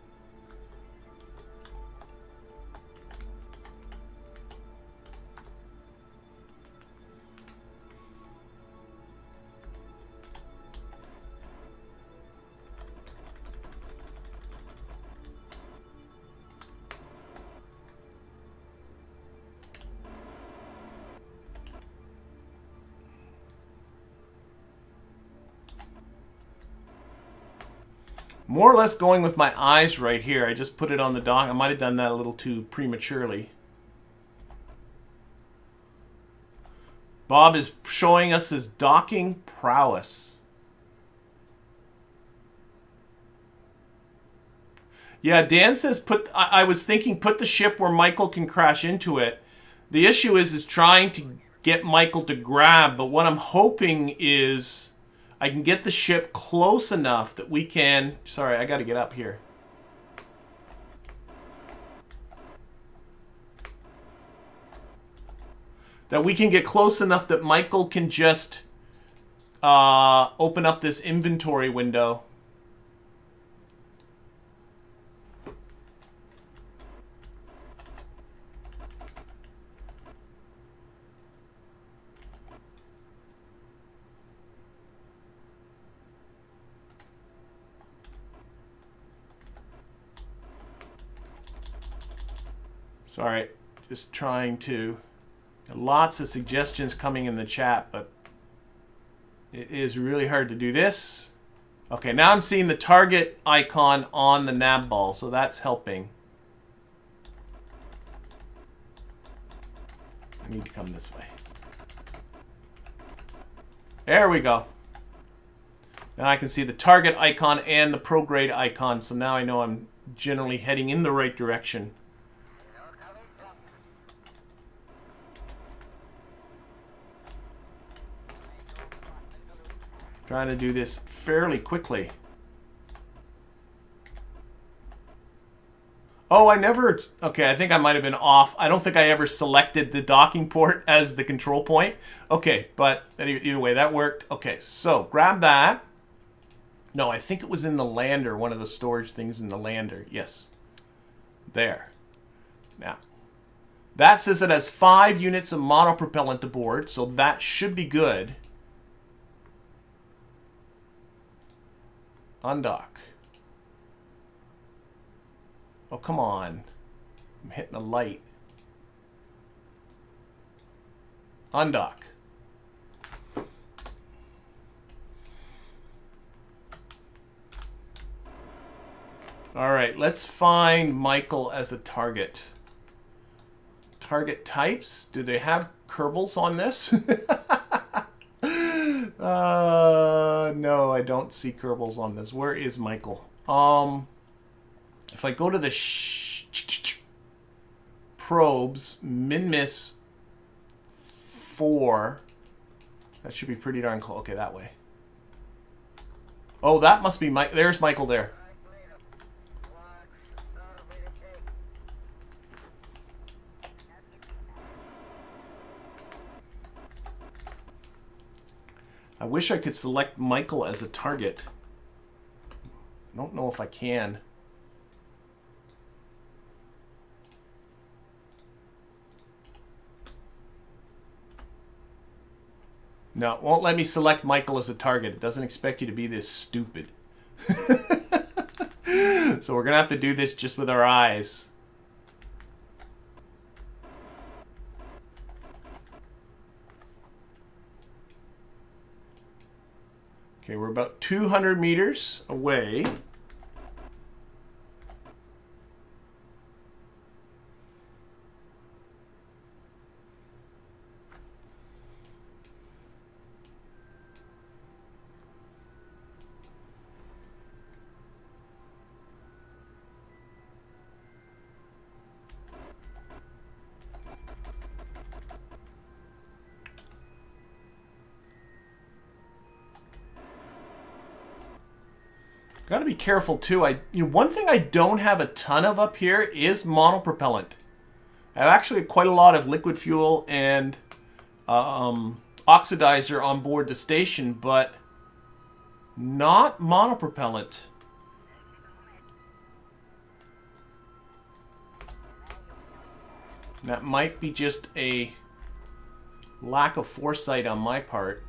More or less going with my eyes right here. I just put it on the dock. I might have done that a little too prematurely. Bob is showing us his docking prowess. Yeah, Dan says I was thinking put the ship where Michael can crash into it. The issue is trying to get Michael to grab, but what I'm hoping is I can get the ship close enough that we can... Sorry, I got to get up here. That we can get close enough that Michael can just open up this inventory window. Sorry, just trying to... Lots of suggestions coming in the chat, but It is really hard to do this. Okay, now I'm seeing the target icon on the Navball, so that's helping. I need to come this way. There we go. Now I can see the target icon and the prograde icon, so now I know I'm generally heading in the right direction. Trying to do this fairly quickly. Oh, I never... Okay, I think I might have been off. I don't think I ever selected the docking port as the control point. Okay, but either way, that worked. Okay, so grab that. No, I think it was in the lander, one of the storage things in the lander. Yes. There. Now, that says it has 5 units of monopropellant aboard, so that should be good. Undock. Oh, come on. I'm hitting a light. Undock. Alright, let's find Michael as a target. Target types? Do they have Kerbals on this? No, I don't see Kerbals on this. Where is Michael? If I go to the probes, Minmus 4, that should be pretty darn close. Okay, that way. Oh, that must be Mike. There's Michael there. I wish I could select Michael as a target. I don't know if I can. No, it won't let me select Michael as a target. It doesn't expect you to be this stupid. So we're going to have to do this just with our eyes. Okay, we're about 200 meters away. Got to be careful too. One thing I don't have a ton of up here is monopropellant. I have actually quite a lot of liquid fuel and oxidizer on board the station, but not monopropellant. That might be just a lack of foresight on my part.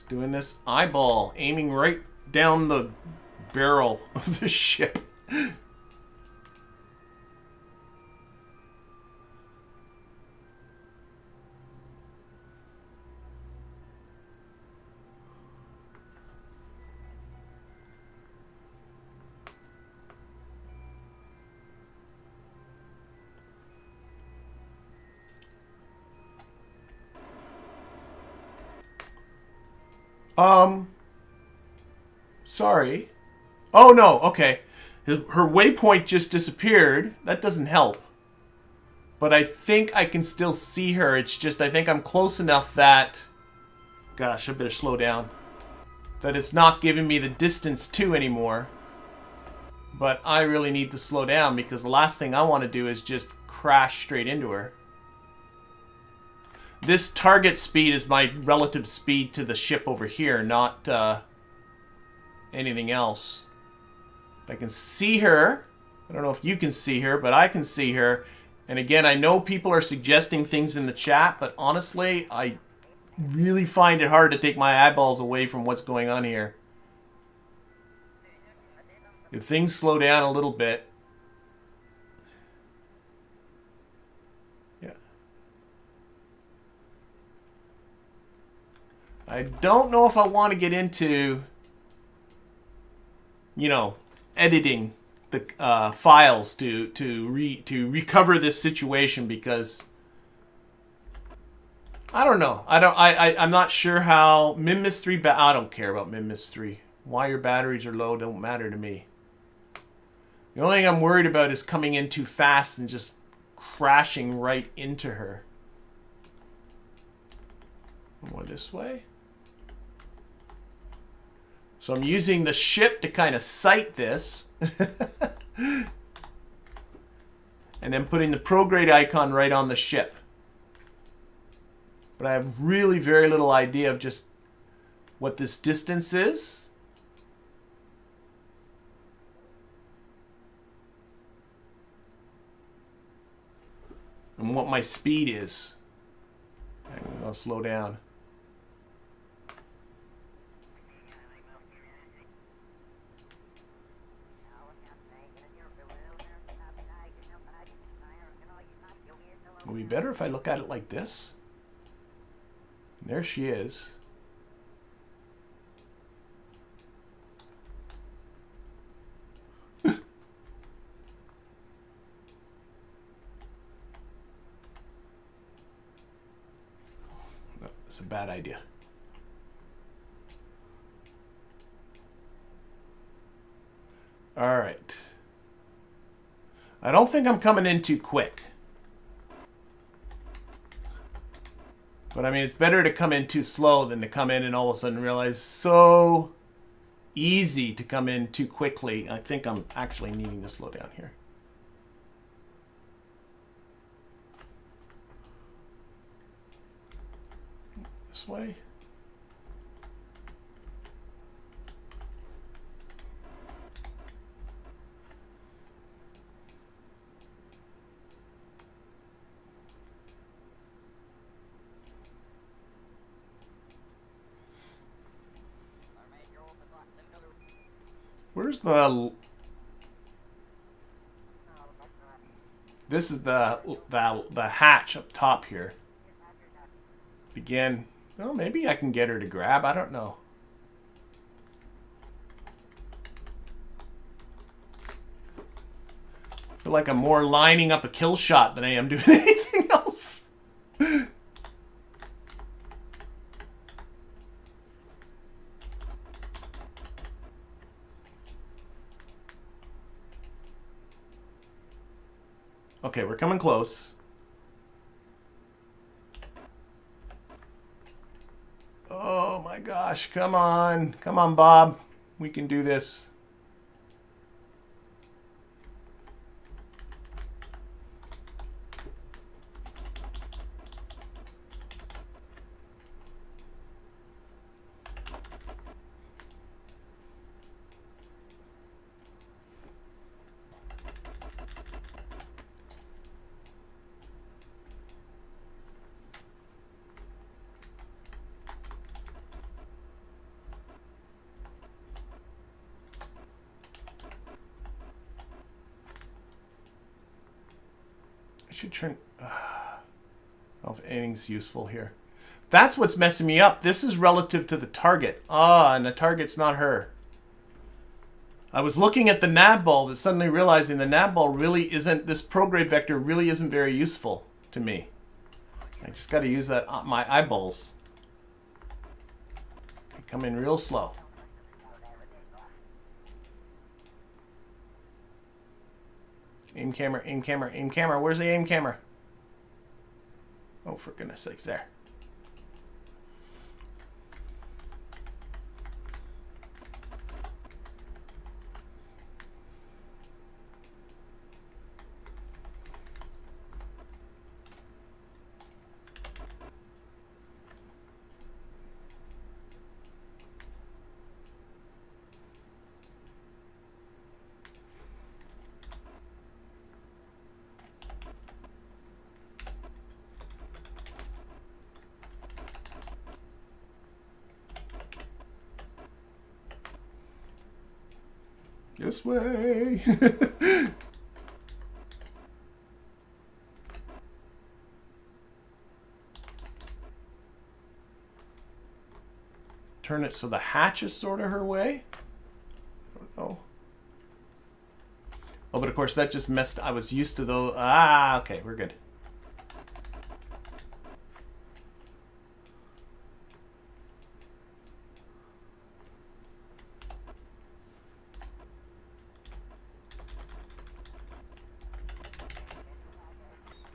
Doing this eyeball, aiming right down the barrel of the ship. Sorry. Oh, no, okay. Her waypoint just disappeared. That doesn't help. But I think I can still see her. It's just I think I'm close enough that... Gosh, I better slow down. That it's not giving me the distance to anymore. But I really need to slow down because the last thing I want to do is just crash straight into her. This target speed is my relative speed to the ship over here, not anything else. I can see her. I don't know if you can see her, but I can see her. And again, I know people are suggesting things in the chat, but honestly, I really find it hard to take my eyeballs away from what's going on here. If things slow down a little bit... I don't know if I want to get into, you know, editing the files to recover this situation, because I don't know. I'm not sure how Minmus 3. I don't care about Minmus 3. Why your batteries are low don't matter to me. The only thing I'm worried about is coming in too fast and just crashing right into her. More this way. So I'm using the ship to kind of sight this. And then putting the prograde icon right on the ship. But I have really very little idea of just what this distance is. And what my speed is. I'm going to slow down. It would be better if I look at it like this. There she is. That's a bad idea. All right. I don't think I'm coming in too quick. But I mean, it's better to come in too slow than to come in and all of a sudden realize it's so easy to come in too quickly. I think I'm actually needing to slow down here. This way. Where's the... This is the hatch up top here. Begin. Well, maybe I can get her to grab. I don't know. I feel like I'm more lining up a kill shot than I am doing anything else. Okay, we're coming close. Oh my gosh, come on. Come on, Bob. We can do this. Should turn. I don't know if anything's useful here. That's what's messing me up. This is relative to the target. Ah, and the target's not her. I was looking at the Navball, but suddenly realizing the Navball really isn't. This prograde vector really isn't very useful to me. I just got to use that my eyeballs. They come in real slow. Aim camera, aim camera, aim camera. Where's the aim camera? Oh, for goodness sakes, there. This way. turn it so the hatch is sort of her way. I don't know. Oh, but of course that just messed. I was used to those. Ah, okay, we're good.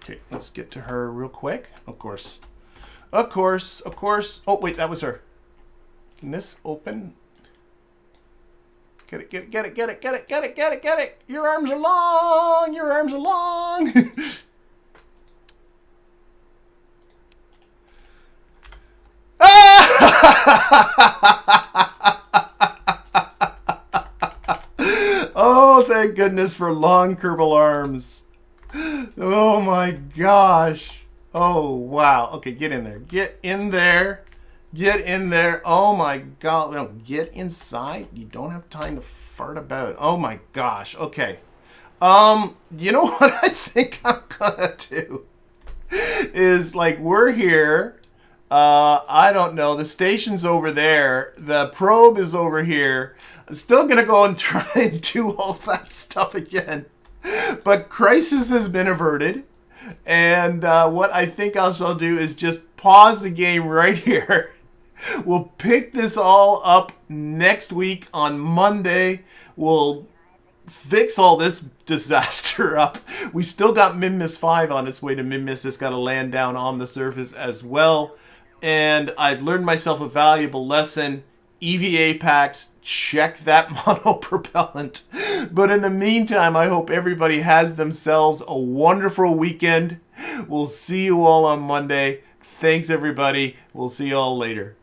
Okay, let's get to her real quick. Of course. Of course, of course. Oh, wait, that was her. Can this open? Get it, get it, get it, get it, get it, get it, get it, get it. Your arms are long, your arms are long. Oh, thank goodness for long Kerbal arms. Oh my gosh. Oh, wow. Okay, get in there. Get in there. Get in there. Oh my god. No, get inside. You don't have time to fart about. Oh my gosh. Okay. You know what I think I'm gonna do? Is like we're here. I don't know. The station's over there. The probe is over here. I'm still gonna go and try and do all that stuff again. But crisis has been averted. And what I think I'll do is just pause the game right here. We'll pick this all up next week on Monday. We'll fix all this disaster up. We still got Minmus 5 on its way to Minmus. It's got to land down on the surface as well. And I've learned myself a valuable lesson. EVA packs, check that monopropellant. But in the meantime, I hope everybody has themselves a wonderful weekend. We'll see you all on Monday. Thanks, everybody. We'll see you all later.